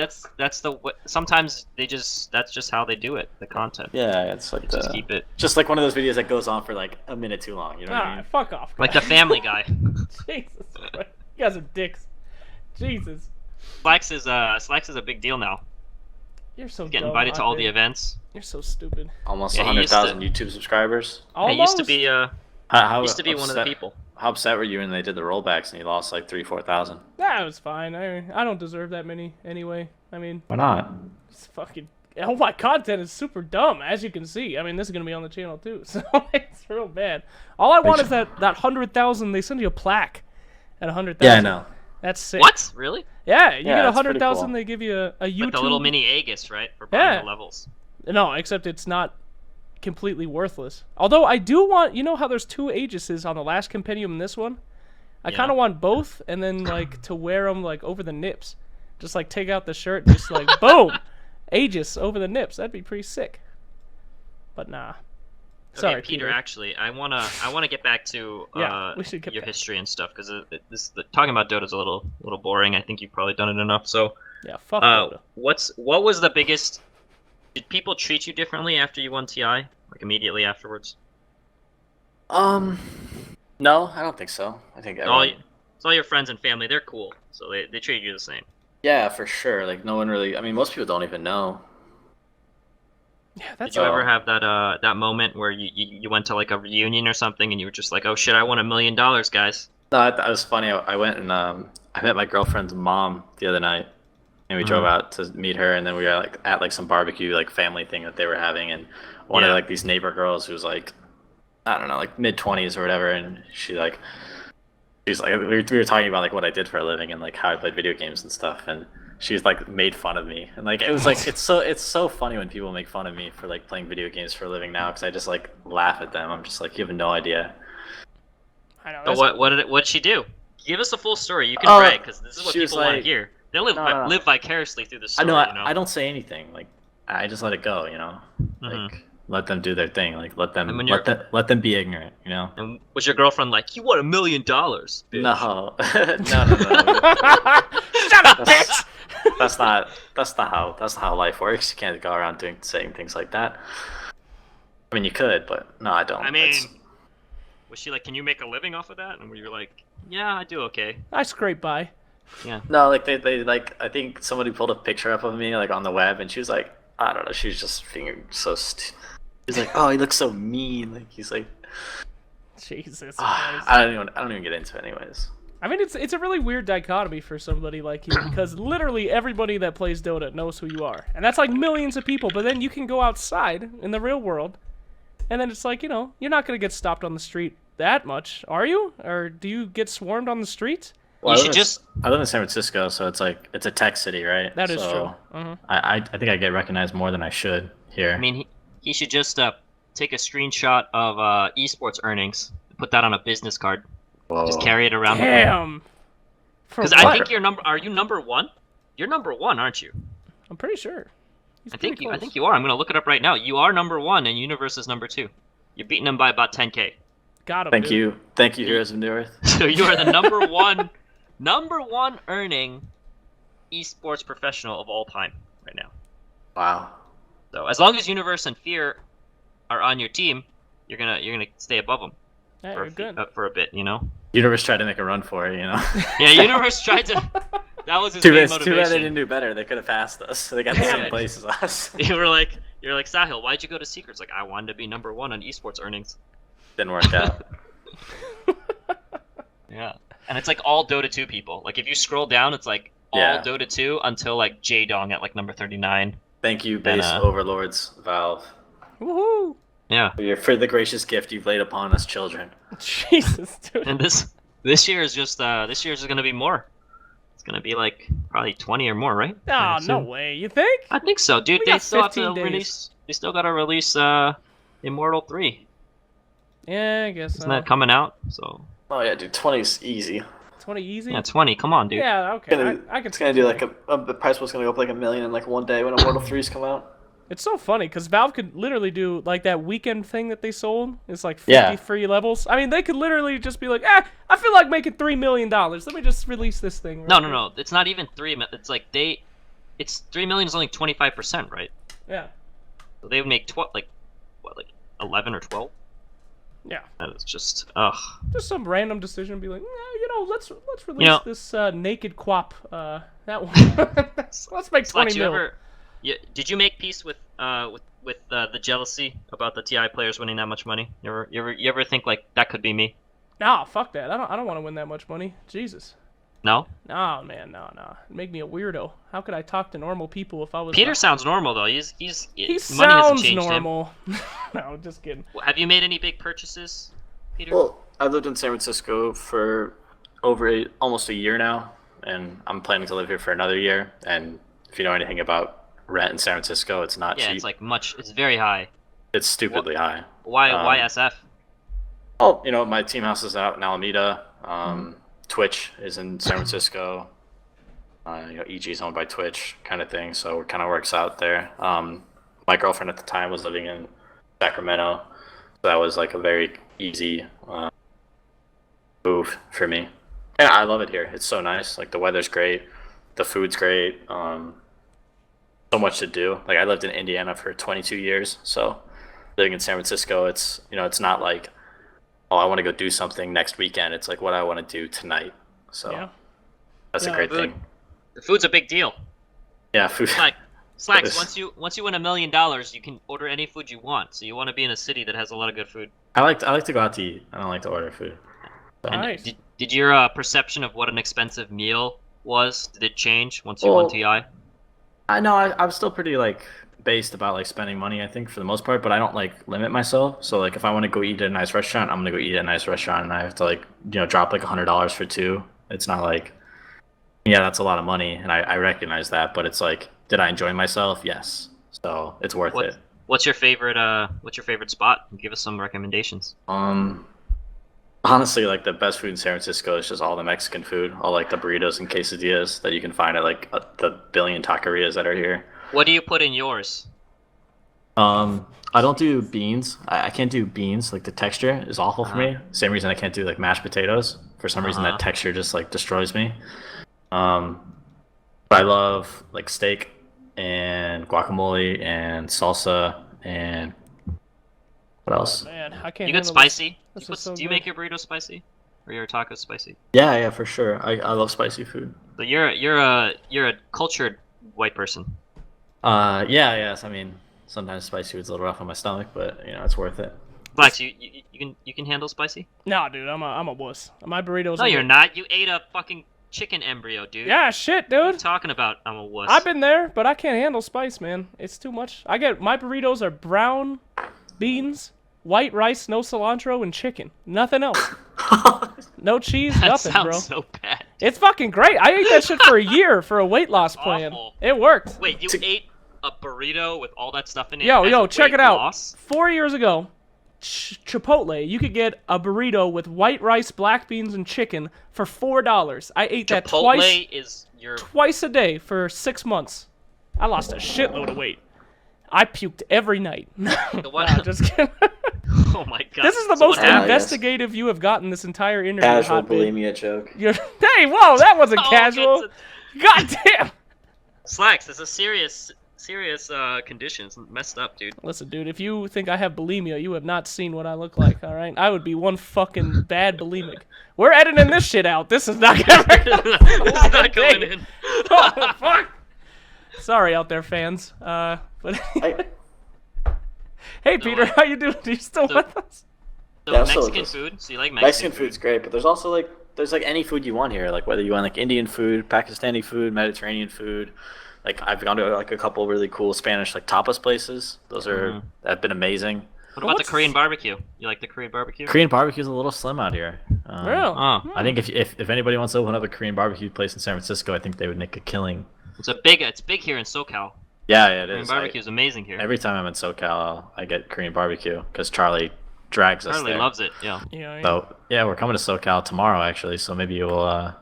sometimes that's just how they do it, the content. Yeah, it's like Just keep it just like one of those videos that goes on for like a minute too long. You know what I mean? Fuck off. like the Family Guy. Jesus Christ. You guys are dicks. Jesus. Slacks is a big deal now. You're so Getting dumb, invited to all the Andre. events. You're so stupid. Almost Yeah, he used 100,000 YouTube subscribers. Almost. It used to be How used to be one of the people. How upset were you when they did the rollbacks and you lost like 4,000? That was fine. I don't deserve that many anyway. I mean, Why not? it's fucking. All my content is super dumb, as you can see. I mean, this is gonna be on the channel too, so it's real bad. All I want is that 100,000. They send you a plaque at 100,000. Yeah, I know. That's sick. What? Really? Yeah, you Yeah, get that's 100,000. pretty cool. They give you a YouTube. Like the little mini Aegis, right? For buying Yeah. the levels. No, except it's not completely worthless. Although I do want, you know how there's 2 Aegises on the last compendium and this one? I kind of want both, and then like to wear them like over the nips. Just like take out the shirt, just like boom, Aegis over the nips. That'd be pretty sick. But nah. Okay, Sorry, Peter. Actually, I wanna get back to Yeah, we should get your back. history and stuff because talking about Dota is a little boring. I think you've probably done it enough. So, Yeah, fuck Dota. what was the biggest? Did people treat you differently after you won TI? Like immediately afterwards? No, I don't think so. I think everyone... It's all your friends and family. They're cool, so they treat you the same. Yeah, for sure. Like no one really. I mean, most people don't even know. Yeah, that's Did you ever have that moment where you went to like a reunion or something and you were just like, oh shit, I won $1 million, guys? No, that was funny. I went and I met my girlfriend's mom the other night, and we drove out to meet her, and then we were like at like some barbecue like family thing that they were having, and one of like these neighbor girls who was like, I don't know, like mid-20s or whatever, and she's like we were talking about like what I did for a living and like how I played video games and stuff, and she's like made fun of me, and like it was like it's so funny when people make fun of me for like playing video games for a living now, because I just like laugh at them. I'm just like, you have no idea. I know. So what did she do? Give us the full story. You can brag because this is what she was people want to like- hear. They live No. live vicariously through the I story. know. You know? I don't say anything. Like I just let it go. You know, like let them do their thing. Like let them And when let them be ignorant. You know. And was your girlfriend like, you won $1 million? Bitch. No, no. Shut up, bitch! That's not how life works. You can't go around saying things like that. I mean, you could, but no, I don't. I mean, was she like, can you make a living off of that? And were you like, yeah, I do okay. I scrape by. Yeah. No, like they like I think somebody pulled a picture up of me like on the web, and she was like, I don't know, she was just being so He's like, oh, he looks so mean. Like he's like, Jesus Christ. I don't even get into it anyways. I mean, it's a really weird dichotomy for somebody like you, because literally everybody that plays Dota knows who you are. And that's like millions of people, but then you can go outside in the real world, and then it's like, you know, you're not going to get stopped on the street that much, are you? Or do you get swarmed on the streets? Well, You should just. I live in San Francisco, so it's like it's a tech city, right? That is So true. I think I get recognized more than I should here. I mean, he should just take a screenshot of esports earnings, put that on a business card, just carry it around. Damn. Because I think are you number one? You're number one, aren't you? I'm pretty sure. He's I think pretty close. you are. I'm gonna look it up right now. You are number one, and Universe is number two. You're beating him by about 10K. Got him. Thank dude. you, Heroes of New Earth. So you are the number one earning esports professional of all time right now. Wow. So as long as Universe and Fear are on your team, you're gonna stay above them Yeah, you're good. for a bit, you know. Universe tried to make a run for it, you know. Yeah, Universe tried to. That was his Too main bad they motivation. didn't do better. They could have passed us. They got the Damn same it. place as us. You're like Sahil. Why'd you go to Secrets? Like I wanted to be number one on esports earnings. Didn't work out. Yeah, and it's like all Dota 2 people. Like if you scroll down, it's like all Yeah. Dota 2 until like J-Dong at like number 39. Thank you, base overlords, Valve, Woohoo! Yeah, for the gracious gift you've laid upon us children. Jesus, dude. and this year is just gonna be more. It's gonna be like probably 20 or more, right? Oh, no way. You think? I think so, dude. We They got still have to 15 days. release. They still gotta release Immortal 3. Yeah, I guess Isn't so. that coming out? So Oh yeah, dude, 20's easy. 20 easy. Yeah, 20. Come on, dude. Yeah, okay. I can. It's gonna do like the price was gonna go up like $1 million in like one day when Immortal 3s come out. It's so funny because Valve could literally do like that weekend thing that they sold. It's like 50 free levels. I mean, they could literally just be like, I feel like making $3 million. Let me just release this thing. No. It's not even 3 million. It's like it's 3 million is only 25%, right? Yeah. So they would make 11 or 12. Yeah. That is just Just some random decision, be like, let's release this naked quap. That one. Let's make 20 mil. Did you make peace with the jealousy about the TI players winning that much money? You ever think like that could be me? Nah, fuck that. I don't want to win that much money. Jesus. No? No, man, no. It'd make me a weirdo. How could I talk to normal people if I was... Peter sounds normal, though. He money sounds normal. No, just kidding. Have you made any big purchases, Peter? Well, I've lived in San Francisco for over almost a year now, and I'm planning to live here for another year. And if you know anything about rent in San Francisco, it's not cheap. Yeah, it's like it's very high. It's stupidly high. Why SF? Oh, my team house is out in Alameda. Twitch is in San Francisco. EG is owned by Twitch, kind of thing. So it kind of works out there. My girlfriend at the time was living in Sacramento, so that was like a very easy move for me. Yeah, I love it here. It's so nice. Like the weather's great, the food's great. So much to do. Like I lived in Indiana for 22 years, so living in San Francisco, it's it's not like, oh, I want to go do something next weekend. It's like what I want to do tonight. So that's a great thing. The food's a big deal. Yeah, food. Slacks. Once you win $1 million, you can order any food you want. So you want to be in a city that has a lot of good food. I like to go out to eat. I don't like to order food. So. Nice. Did your perception of what an expensive meal was, did it change once you won TI? I know I'm still pretty based about spending money, I think, for the most part, but I don't limit myself. So if I want to go eat at a nice restaurant, I'm gonna go eat at a nice restaurant, and I have to drop $100 for two. It's not that's a lot of money, and I recognize that, but it's did I enjoy myself? Yes. So it's worth it. What's your favorite spot? Give us some recommendations. Honestly, the best food in San Francisco is just all the Mexican food, all the burritos and quesadillas that you can find at the billion taquerias that are here. What do you put in yours? I don't do beans. I can't do beans. The texture is awful for me. Same reason I can't do mashed potatoes. For some reason that texture just destroys me. But I love steak and guacamole and salsa and what else? Oh, man, I can't. You get spicy? Do you make your burrito spicy? Or your tacos spicy? Yeah, for sure. I love spicy food. So you're a cultured white person. Yes. I mean, sometimes spicy food's a little rough on my stomach, but it's worth it. Flex, you can handle spicy? No, dude, I'm a wuss. My burritos. No, you're not. You ate a fucking chicken embryo, dude. Yeah, shit, dude. What are you talking about? I'm a wuss. I've been there, but I can't handle spice, man. It's too much. My burritos are brown beans, white rice, no cilantro, and chicken. Nothing else. No cheese, nothing, bro. That sounds so bad. It's fucking great. I ate that shit for a year for a weight loss plan. Awful. It worked. Wait, you ate a burrito with all that stuff in it? Yo, check it out. Loss? 4 years ago, Chipotle, you could get a burrito with white rice, black beans, and chicken for $4. I ate that twice a day for 6 months. I lost a shitload of weight. I puked every night. Nah, just kidding. Oh my god. This is the most investigative you have gotten this entire interview. Casual bulimia joke. Hey, whoa, that wasn't casual. God damn. Slacks, it's a serious condition. It's messed up, dude. Listen, dude, if you think I have bulimia, you have not seen what I look like, all right? I would be one fucking bad bulimic. We're editing this shit out. This is not going in. Oh, fuck. Sorry out there, fans. But hey, Peter, how you doing? Are you still with us? So Mexican food? So you like Mexican food? Food's great, but there's also there's any food you want here. Whether you want Indian food, Pakistani food, Mediterranean food. I've gone to a couple really cool Spanish tapas places. Those have been amazing. What about the Korean barbecue? You like the Korean barbecue? Korean barbecue is a little slim out here. Real? I think if anybody wants to open up a Korean barbecue place in San Francisco, I think they would make a killing. It's big here in SoCal. Yeah, it is. Korean barbecue is amazing here. Every time I'm in SoCal, I get Korean barbecue because Charlie drags us Charlie there. loves it. Yeah. Yeah. So yeah, we're coming to SoCal tomorrow actually. So maybe we'll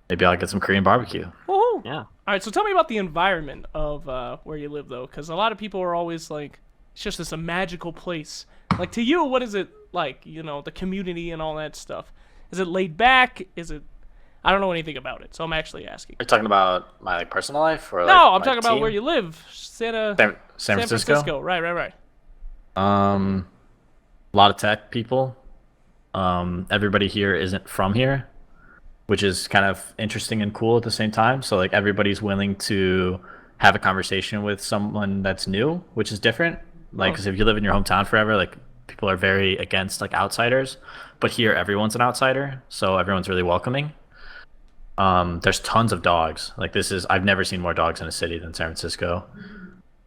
maybe I'll get some Korean barbecue. Woohoo! Yeah. All right, so tell me about the environment of where you live, though, because a lot of people are always like, it's just this a magical place. Like, to you, what is it like? You know, the community and all that stuff. Is it laid back? Is it? I don't know anything about it, so I'm actually asking. Are you talking about my like personal life or? No, like, I'm my talking about team? where you live. San Francisco. Right. A lot of tech people. Everybody here isn't from here, which is kind of interesting and cool at the same time. So like everybody's willing to have a conversation with someone that's new, which is different. Like, because if you live in your hometown forever, like people are very against like outsiders, but here everyone's an outsider, so everyone's really welcoming. There's tons of dogs. Like I've never seen more dogs in a city than San Francisco.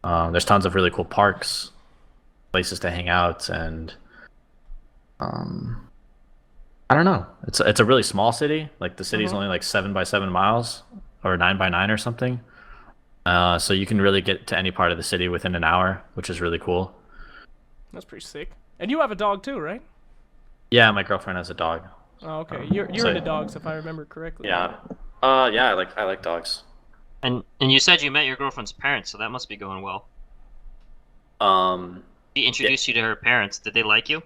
There's tons of really cool parks, places to hang out, and I don't know. It's a really small city. Like the city's only like 7 by 7 miles or 9 by 9 or something. So you can really get to any part of the city within an hour, which is really cool. That's pretty sick. And you have a dog too, right? Yeah, my girlfriend has a dog. Oh, okay. You're into dogs, if I remember correctly. Yeah. Yeah, I like dogs. And you said you met your girlfriend's parents, so that must be going well. She introduced you to her parents. Did they like you?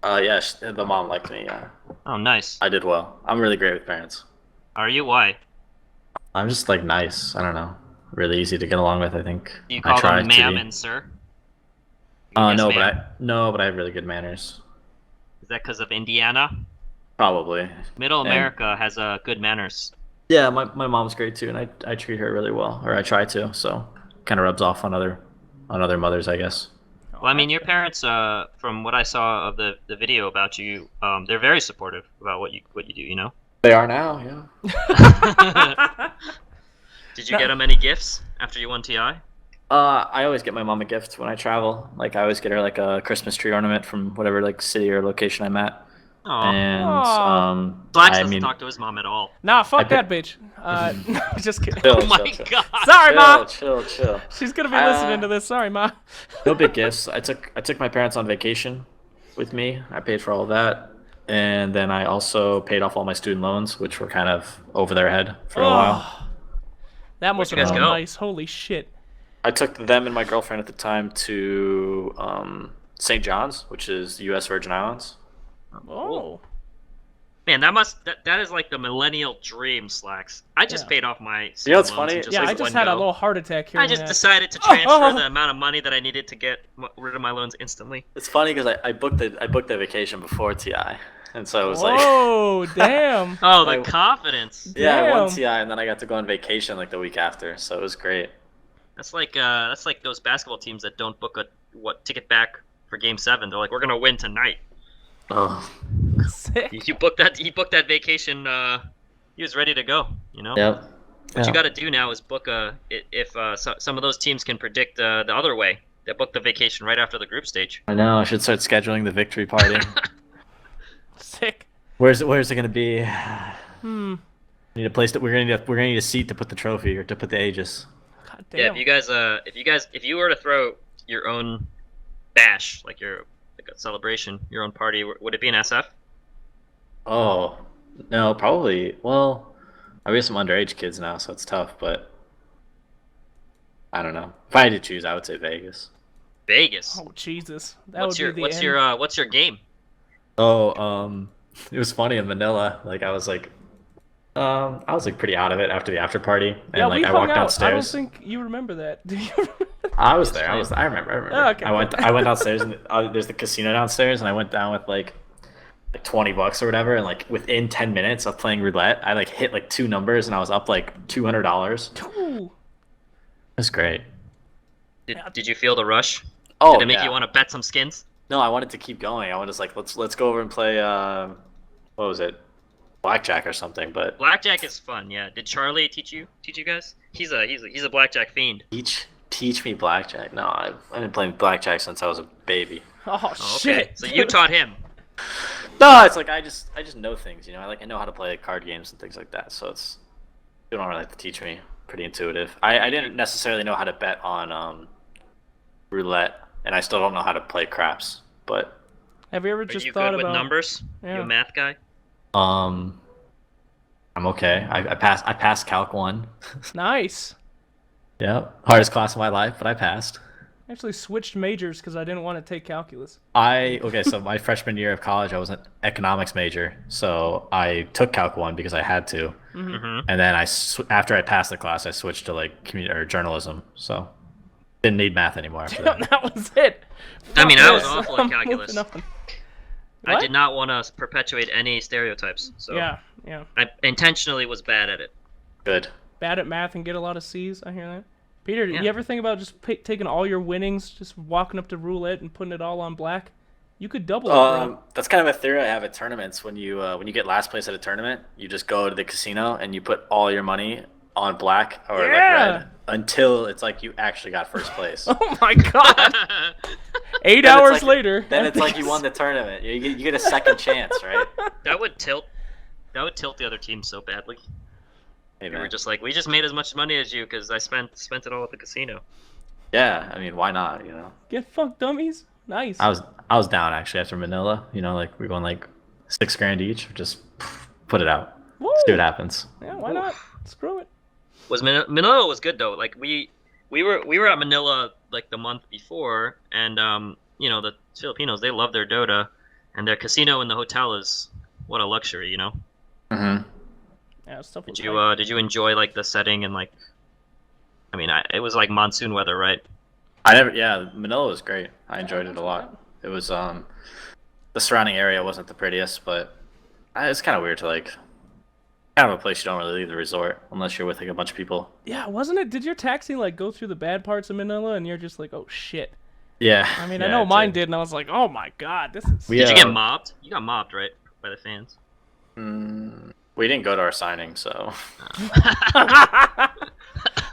Yeah, the mom liked me. Yeah. Oh, nice. I did well. I'm really great with parents. Are you? Why? I'm just like nice. I don't know. Really easy to get along with. I think. Do you call them ma'am and sir? Yes, no, ma'am. but I have really good manners. Is that because of Indiana? Probably. Middle America has good manners. Yeah, my mom's great too, and I treat her really well, or I try to. So kind of rubs off on other mothers, I guess. Well, I mean, your parents, from what I saw of the video about you, they're very supportive about what you do. You know. They are now, yeah. Did you get them any gifts after you won TI? I always get my mom a gift when I travel. Like I always get her like a Christmas tree ornament from whatever like city or location I'm at. Aww. And Blax doesn't talk to his mom at all. Nah, fuck that bitch. No, just kidding. Chill, My God. Sorry, Ma. Chill. She's gonna be listening to this. Sorry, Ma. No big gifts. I took my parents on vacation with me. I paid for all of that, and then I also paid off all my student loans, which were kind of over their head for a while. That must Where'd have you been guys go? nice. Holy shit. I took them and my girlfriend at the time to St. John's, which is the U.S. Virgin Islands. Oh. Man, that is like the millennial dream, Slacks. I just paid off my You know what's student loans funny? in Yeah, like I just one had a go. little heart attack here. I just decided to transfer the amount of money that I needed to get rid of my loans instantly. It's funny because I booked the vacation before TI, and so it was like, Oh, damn. Oh, the confidence. yeah, I won Damn. TI, and then I got to go on vacation like the week after, so it was great. That's like those basketball teams that don't book a ticket back for Game 7. They're like, we're gonna win tonight. Oh, Sick. He booked that vacation. He was ready to go. You know. yep. What you got to do now is book some of those teams can predict the other way. They book the vacation right after the group stage. I know. I should start scheduling the victory party. Sick. Where's it gonna be? Need a place that we're gonna need a seat to put the trophy or to put the Aegis. God Yeah, damn. if you were to throw your own bash, like a celebration, your own party, would it be an SF? Oh, no, probably. Well, I have some underage kids now, so it's tough. But I don't know. If I had to choose, I would say Vegas. Vegas. Oh, Jesus. That What's would be your the end. what's your game? Oh, it was funny in Manila. Like I was like pretty out of it after the after party, and Yeah, like we I hung walked out. downstairs. I don't think you remember that. Do you remember that? I was there. I remember. Oh, okay. I went downstairs, and there's the casino downstairs, and I went down with like $20 or whatever, and like within 10 minutes of playing roulette, I like hit like 2 numbers, and I was up like $200. Ooh. That's great. Did you feel the rush? Oh, Did it make yeah. you want to bet some skins? No, I wanted to keep going. I was like, let's go over and play. What was it? Blackjack or something. But Blackjack is fun. Yeah. Did Charlie teach you guys? He's a blackjack fiend. teach me blackjack. No, I've been playing blackjack since I was a baby. Oh, Oh, shit. okay. So you taught him. No, it's like I just know things. You know, I know how to play card games and things like that. So you don't really have to teach me. Pretty intuitive. I didn't necessarily know how to bet on roulette, and I still don't know how to play craps. But Have you ever Are just you thought good with about numbers? Yeah. You a math guy? I'm okay. I passed Calc 1. Nice. Yeah, hardest class of my life, but I passed. I actually switched majors because I didn't want to take calculus. So my freshman year of college, I was an economics major, so I took Calc 1 because I had to, Mm-hmm. and then after I passed the class, I switched to like community or journalism, so didn't need math anymore after that. That was it. I mean, Fuck I was this. awful I'm at calculus. moving on. I What? did not want to perpetuate any stereotypes, so Yeah. I intentionally was bad at it. Good. Bad at math and get a lot of C's. I hear that. Peter, Yeah. you ever think about just taking all your winnings, just walking up to roulette and putting it all on black? You could double it, bro. That's kind of a theory I have at tournaments. When you get last place at a tournament, you just go to the casino and you put all your money on black or like Yeah. red until it's like you actually got first place. Oh my god! 8 Then it's hours like- later. Then it's like you won the tournament. You get a second chance, right? That would tilt the other team so badly. Hey, We man. were just like, we just made as much money as you because I spent it all at the casino. Yeah, I mean, why not? You know, Get fucked, dummies. Nice. I was down actually after Manila. You know, like we're going like $6,000 each. Just put it out. Woo! See what happens. Yeah, why not? Screw it. Manila was good though. Like we were at Manila like the month before, and you know, the Filipinos, they love their Dota, and their casino in the hotel is what a luxury, you know. Mm-hmm. Yeah, stuff was Did you enjoy like the setting and like? I mean, it was like monsoon weather, right? Yeah, Manila was great. I enjoyed it a lot. It was the surrounding area wasn't the prettiest, but it's kind of weird to like kind of a place you don't really leave the resort unless you're with like a bunch of people. Yeah, wasn't it? Did your taxi like go through the bad parts of Manila and you're just like, oh shit? Yeah. I mean, yeah, I know it mine did, and I was like, oh my god, this is. Did you get mobbed? You got mobbed, right, by the fans? We didn't go to our signing, so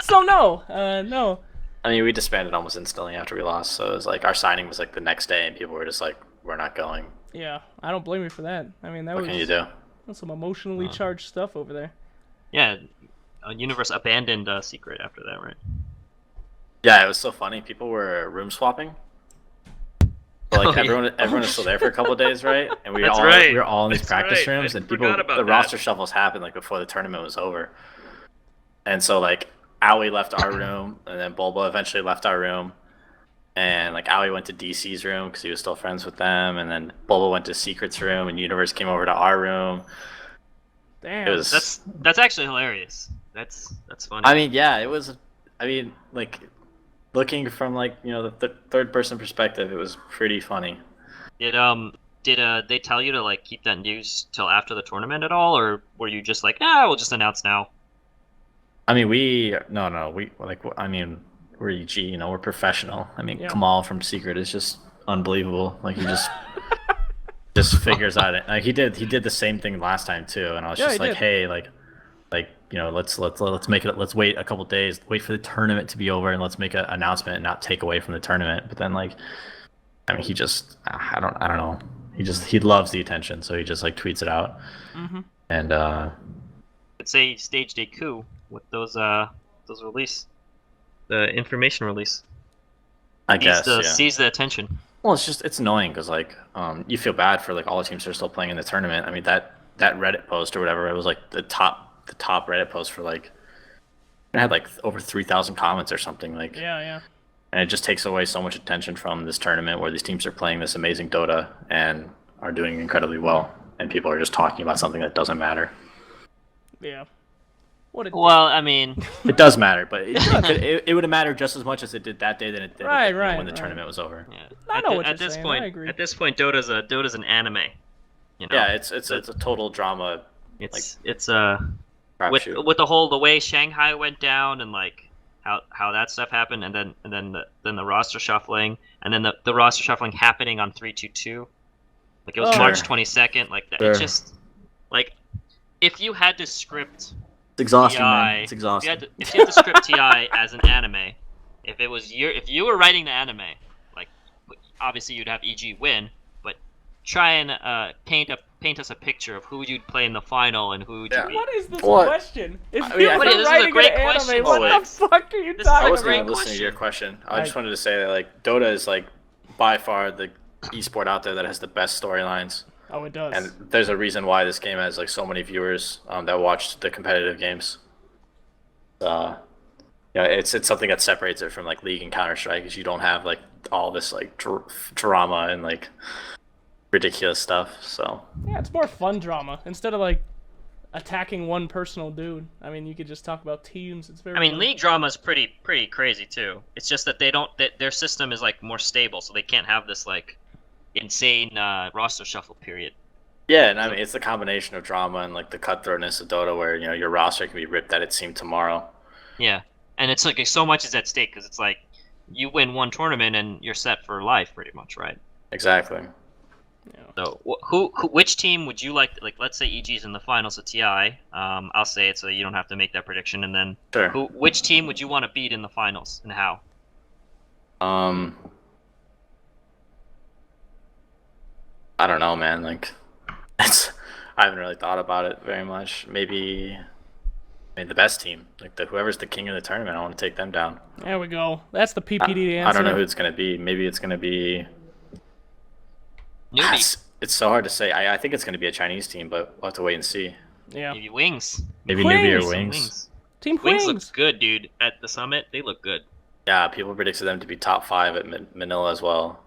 So no, no. I mean, we disbanded almost instantly after we lost. So it was like our signing was like the next day, and people were just like, "We're not going." Yeah, I don't blame you for that. I mean, that What was can you do? that's some emotionally charged stuff over there. Yeah, Universe abandoned Secret after that, right? Yeah, it was so funny. People were room swapping. But, like Oh, yeah. everyone was still there for a couple of days, right? And we That's all right. we were all in these That's practice right. rooms, I and people forgot about the that. roster shuffles happened like before the tournament was over. And so like Owie left our room, and then Bulba eventually left our room, and like Owie went to DC's room because he was still friends with them, and then Bulba went to Secret's room, and Universe came over to our room. Damn. It was. That's actually hilarious. That's funny. I mean, yeah, it was. I mean, like looking from like the third person perspective, it was pretty funny. Did they tell you to like keep that news till after the tournament at all, or were you just like, we'll just announce now? I mean, we're EG, we're professional. I mean, Yeah. Kamal from Secret is just unbelievable. Like he just figures out it. Like he did the same thing last time too, and I was Yeah, just he like, did. hey, let's make it. Let's wait a couple days, wait for the tournament to be over, and let's make an announcement and not take away from the tournament. But then I mean, he just I don't know. He loves the attention, so he just like tweets it out. Mm-hmm. And Let's say he staged a coup with those release, the information release. I guess Seize the attention. Well, it's annoying because like you feel bad for like all the teams that are still playing in the tournament. I mean that Reddit post or whatever, it was like the top Reddit post for like it had like over 3,000 comments or something like. Yeah. And it just takes away so much attention from this tournament where these teams are playing this amazing Dota and are doing incredibly well, and people are just talking about something that doesn't matter. Yeah. What a Well, I mean, It does matter, but it would have mattered just as much as it did that day than it did Right, when the right. tournament was over. yeah. I know what at you're this saying, point, I agree. At this point, Dota's an anime. You know? Yeah, it's a total drama It's crapshoot. with the way Shanghai went down and like how that stuff happened, and then the roster shuffling, and then the roster shuffling happening on 3-2-2. Like it was Oh. March Sure. 22nd. Like that. Sure. It's just like if you had to script It's exhausting, TI, man. It's exhausting. if you had to script TI as an anime, if you were writing the anime, like obviously you'd have EG win, but try and paint us a picture of who you'd play in the final and who would you beat. What is this What? question? If I mean, you I were think this is a writing great an anime, question, what the Alex. fuck are you This is talking I a wasn't great even listening to your question. question. I just wanted to say that like Dota is like by far esport out there that has the best storylines. Oh, it does. And there's a reason why this game has like so many viewers that watch the competitive games. Yeah, it's something that separates it from like League and Counter Strike, is you don't have like all this like drama and like ridiculous stuff. So yeah, it's more fun drama instead of like attacking one personal dude. I mean, you could just talk about teams. It's very. I mean, fun. League drama is pretty crazy too. It's just that their system is like more stable, so they can't have this like insane roster shuffle period. yeah, and I mean it's the combination of drama and like the cutthroatness of Dota, where your roster can be ripped at its seam tomorrow. Yeah, and it's like so much is at stake because it's like you win one tournament and you're set for life, pretty much, right? Exactly. Yeah. So, which team would you like? Like, let's say EG's in the finals of TI. I'll say it so you don't have to make that prediction. And then, Sure. Which team would you want to beat in the finals, and how? I don't know, man. Like, I haven't really thought about it very much. Maybe, I mean, the best team, like whoever's the king of the tournament, I want to take them down. There we go. That's the PPD answer. I don't know who it's gonna be. Maybe it's gonna be. Newbie. It's so hard to say. I think it's gonna be a Chinese team, but we'll have to wait and see. Yeah. Maybe Wings. Maybe Wings. Newbie or Wings. Team Wings Wings. looks good, dude. At the summit, they look good. Yeah, people predicted them to be top 5 at Manila as well.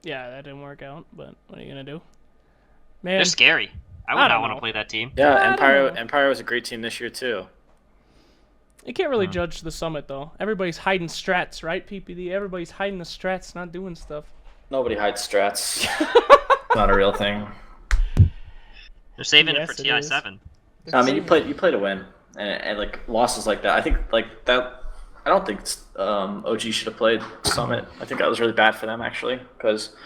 Yeah, that didn't work out. But what are you gonna do? Man, They're scary. I would I not don't want know. to play that team. Yeah, I don't know. Empire was a great team this year too. you can't really judge the summit though. Everybody's hiding strats, right? PPD. Everybody's hiding the strats, not doing stuff. Nobody hides strats. Not a real thing. They're saving Yes, it for it TI is. 7. I mean, you play to win, and like losses like that. I think like that. I don't think OG should have played Summit. I think that was really bad for them actually, because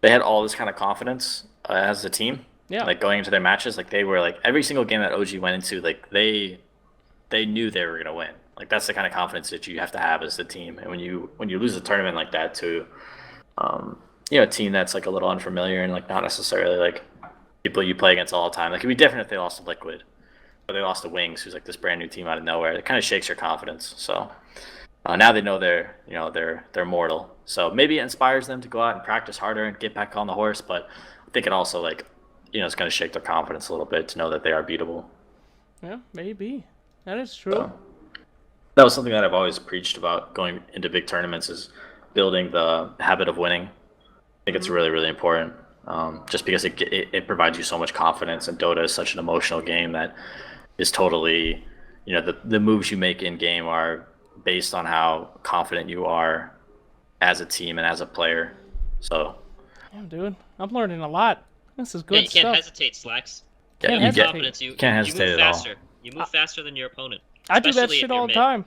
they had all this kind of confidence as a team. Yeah. Like going into their matches, like they were like every single game that OG went into, like they knew they were gonna win. Like that's the kind of confidence that you have to have as a team. And when you lose a tournament like that to, a team that's like a little unfamiliar and like not necessarily like people you play against all the time. Like it'd be different if they lost to Liquid, or they lost to Wings, who's like this brand new team out of nowhere. It kind of shakes your confidence. So now they know they're mortal. So maybe it inspires them to go out and practice harder and get back on the horse. But I think it also like it's going to shake their confidence a little bit to know that they are beatable. Yeah, maybe. That is true. So, that was something that I've always preached about going into big tournaments, is building the habit of winning. I think it's really, really important. Just because it provides you so much confidence, and Dota is such an emotional game that is totally, the moves you make in game are based on how confident you are as a team and as a player. So, Damn, dude, I'm learning a lot. This is good Yeah, you can't stuff. hesitate, Slacks. yeah, Can't you hesitate. Confidence, you can't you hesitate move at all. faster. You move faster than your opponent. I do that especially if shit you're all the mid. time.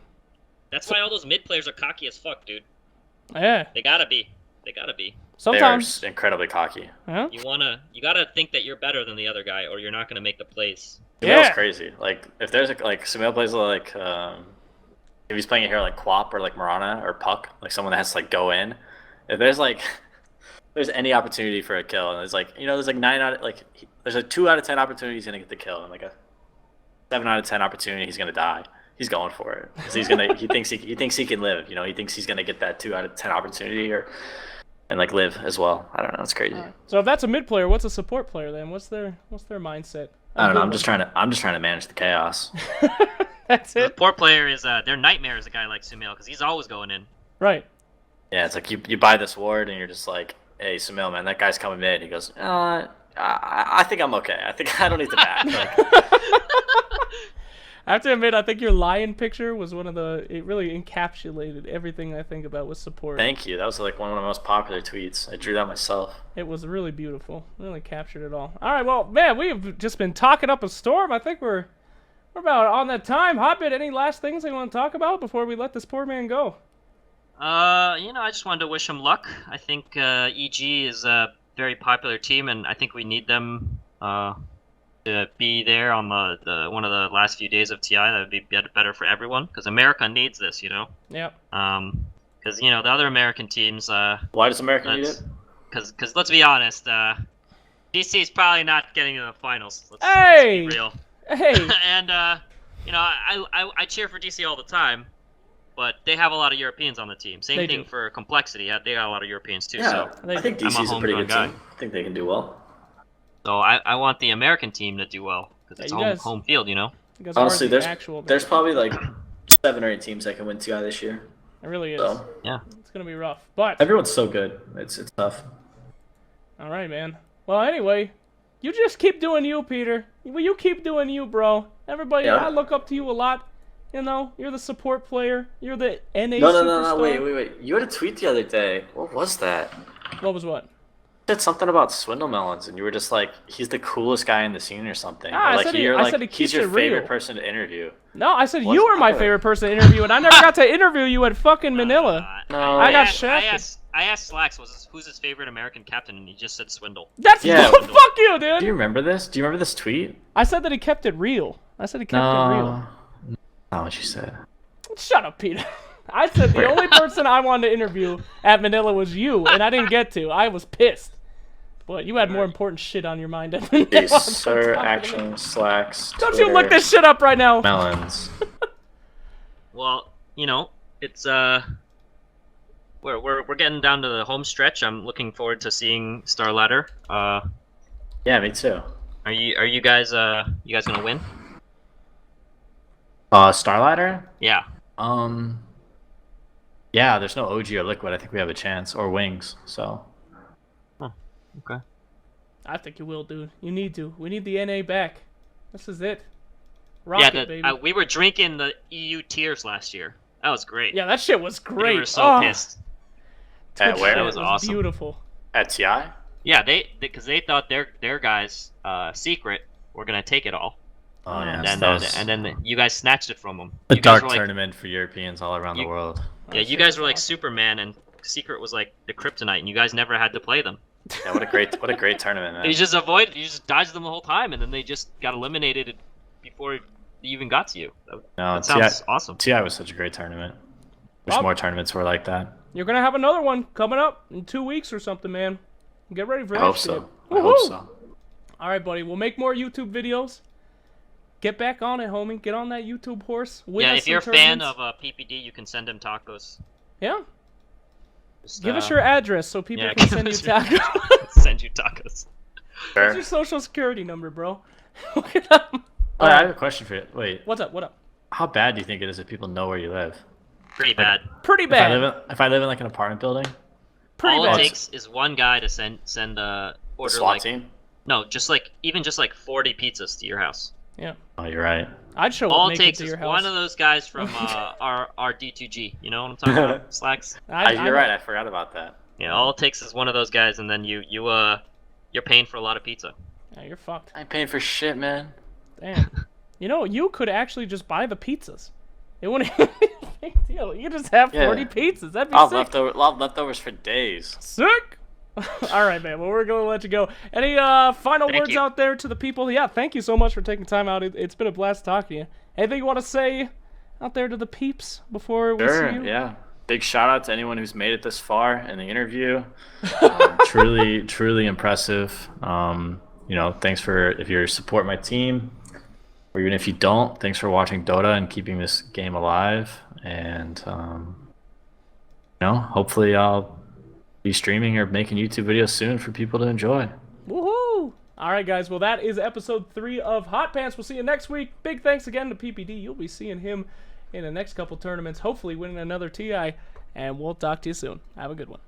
That's why all those mid players are cocky as fuck, dude. Yeah. They gotta be. They gotta be. Sometimes. They are incredibly cocky. Huh? You gotta think that you're better than the other guy, or you're not gonna make the plays. Sumail's Yeah. crazy. Like if there's like Sumail plays like if he's playing a hero like Quap or like Marana or Puck, like someone that has to like go in. If there's like there's any opportunity for a kill, and there's like there's like 9 out of, like there's a 2 out of 10 opportunity he's gonna get the kill, and like a 7 out of 10 opportunity he's gonna die. He's going for it because he thinks he can live. He thinks he's gonna get that 2 out of 10 opportunity and like live as well. I don't know. It's crazy. So if that's a mid player, what's a support player then? What's their mindset? I don't know. I'm just trying to manage the chaos. That's The it. poor player is their nightmare is a guy like Sumail because he's always going in. Right. Yeah, it's like you buy this ward and you're just like, hey, Sumail, man, that guy's coming mid. He goes, I think I'm okay. I think I don't need to back. Like, I have to admit, I think your lion picture was it really encapsulated everything I think about with support. thank you. That was like one of my most popular tweets. I drew that myself. It was really beautiful. Really captured it all. All right, well, man, we've just been talking up a storm. I think we're about on that time. Hotbit, any last things you want to talk about before we let this poor man go? I just wanted to wish him luck. I think EG is a very popular team, and I think we need them to be there on the one of the last few days of TI. That would be better for everyone, because America needs this, Yep. Because the other American teams. Why does America need it? Because let's be honest, DC is probably not getting to the finals. Let's Hey! be real. Hey! And I cheer for DC all the time, but they have a lot of Europeans on the team. Same They thing do. for complexity. They got a lot of Europeans too. Yeah, So They I think do. DC's I'm a a pretty good homegrown team. I think they can do well. So I want the American team to do well because Yeah, it's you guys- home field, you know. You guys are Honestly, the there's actual there's probably like 7 or 8 teams that can win TI this year. It really is. So Yeah. It's gonna be rough, but everyone's so good. It's tough. all right, man. Well, anyway, you just keep doing you, Peter. You keep doing you, bro. Everybody, Yeah. I look up to you a lot. You know, you're the support player. You're the NA No, superstar. wait. You had a tweet the other day. What was that? What was what? You said something about Swindle Melons, and you were just like, he's the coolest guy in the scene or something. Ah, I Or like, said he- you're I like, said he he's keeps your it real. favorite person to interview. No, I said What's you were my that? favorite person to interview, and I never got to interview you at fucking Manila. No. I got asked, shafted. I asked Slacks who's his favorite American captain, and he just said Swindle. That's Yeah. fuck you, Do dude. you remember this? Do you remember this tweet? I said that he kept it real. I said he kept it real. Not what you said. Shut up, Peter. I said the only person I wanted to interview at Manila was you, and I didn't get to. I was pissed. But you had more important shit on your mind at Manila. Hey, sir, action, Slacks. Don't you look this shit up right now. Melons. Well, you know, it's we're getting down to the home stretch. I'm looking forward to seeing Starladder. Yeah, me too. Are you guys gonna win? Starladder? Yeah. Yeah, there's no OG or Liquid. I think we have a chance. Or Wings, so. Okay. I think you will, dude. You need to. We need the NA back. This is it. Rocket, Yeah, baby. we were drinking the EU tiers last year. That was great. Yeah, that shit was great. We were so pissed. At where? That was awesome. Beautiful. At TI? Yeah, because they thought their guys secret were gonna take it all. Oh, yeah. And then you guys snatched it from them. A You guys dark were like, tournament for Europeans all around the world. yeah, you guys were like Superman, and Secret was like the Kryptonite, and you guys never had to play them. Yeah, what a great tournament, man. You just dodged them the whole time, and then they just got eliminated before it even got to you. That sounds awesome. TI was such a great tournament. Wish more tournaments were like that. You're gonna have another one coming up in 2 weeks or something, man. Get ready for that I hope shit. so. I hope Woohoo! so. All right, buddy. We'll make more YouTube videos. Get back on it, homie. Get on that YouTube horse. Win Yeah, us if you're a some fan tournaments. of PPD, you can send him tacos. Yeah. Just, Give us your address so people yeah, can give send you us your- tacos. send you tacos. What's Sure. your social security number, bro? Look it up. Oh, I have a question for you. Wait, What's up? What up? how bad do you think it is if people know where you live? Pretty bad. Pretty If bad. I live in like an apartment building, Pretty All bad. it takes is one guy to send the order SWAT like team. no, just like 40 pizzas to your house. Yeah. Oh, you're right. I'd show All up it naked takes to is your house. one of those guys from our D2G. You know what I'm talking about? Slacks. You're right. I forgot about that. Yeah, all it takes is one of those guys, and then you're paying for a lot of pizza. Yeah, you're fucked. I ain't paying for shit, man. Damn. You know, you could actually just buy the pizzas. It wouldn't be a big deal. You could just have 40 Yeah. pizzas. That'd be I'll sick. have leftovers for days. Sick. All right, man. Well, we're going to let you go. Any final Thank words you. out there to the people? Yeah, thank you so much for taking time out. It's been a blast talking to you. Anything you want to say out there to the peeps before we see you? Yeah. Big shout out to anyone who's made it this far in the interview. Truly impressive. Thanks for if you support my team, or even if you don't, thanks for watching Dota and keeping this game alive. And hopefully I'll be streaming or making YouTube videos soon for people to enjoy. Woohoo! All right, guys. Well, that is episode 3 of HotPants. We'll see you next week. Big thanks again to PPD. You'll be seeing him in the next couple tournaments, hopefully winning another TI. And we'll talk to you soon. Have a good one.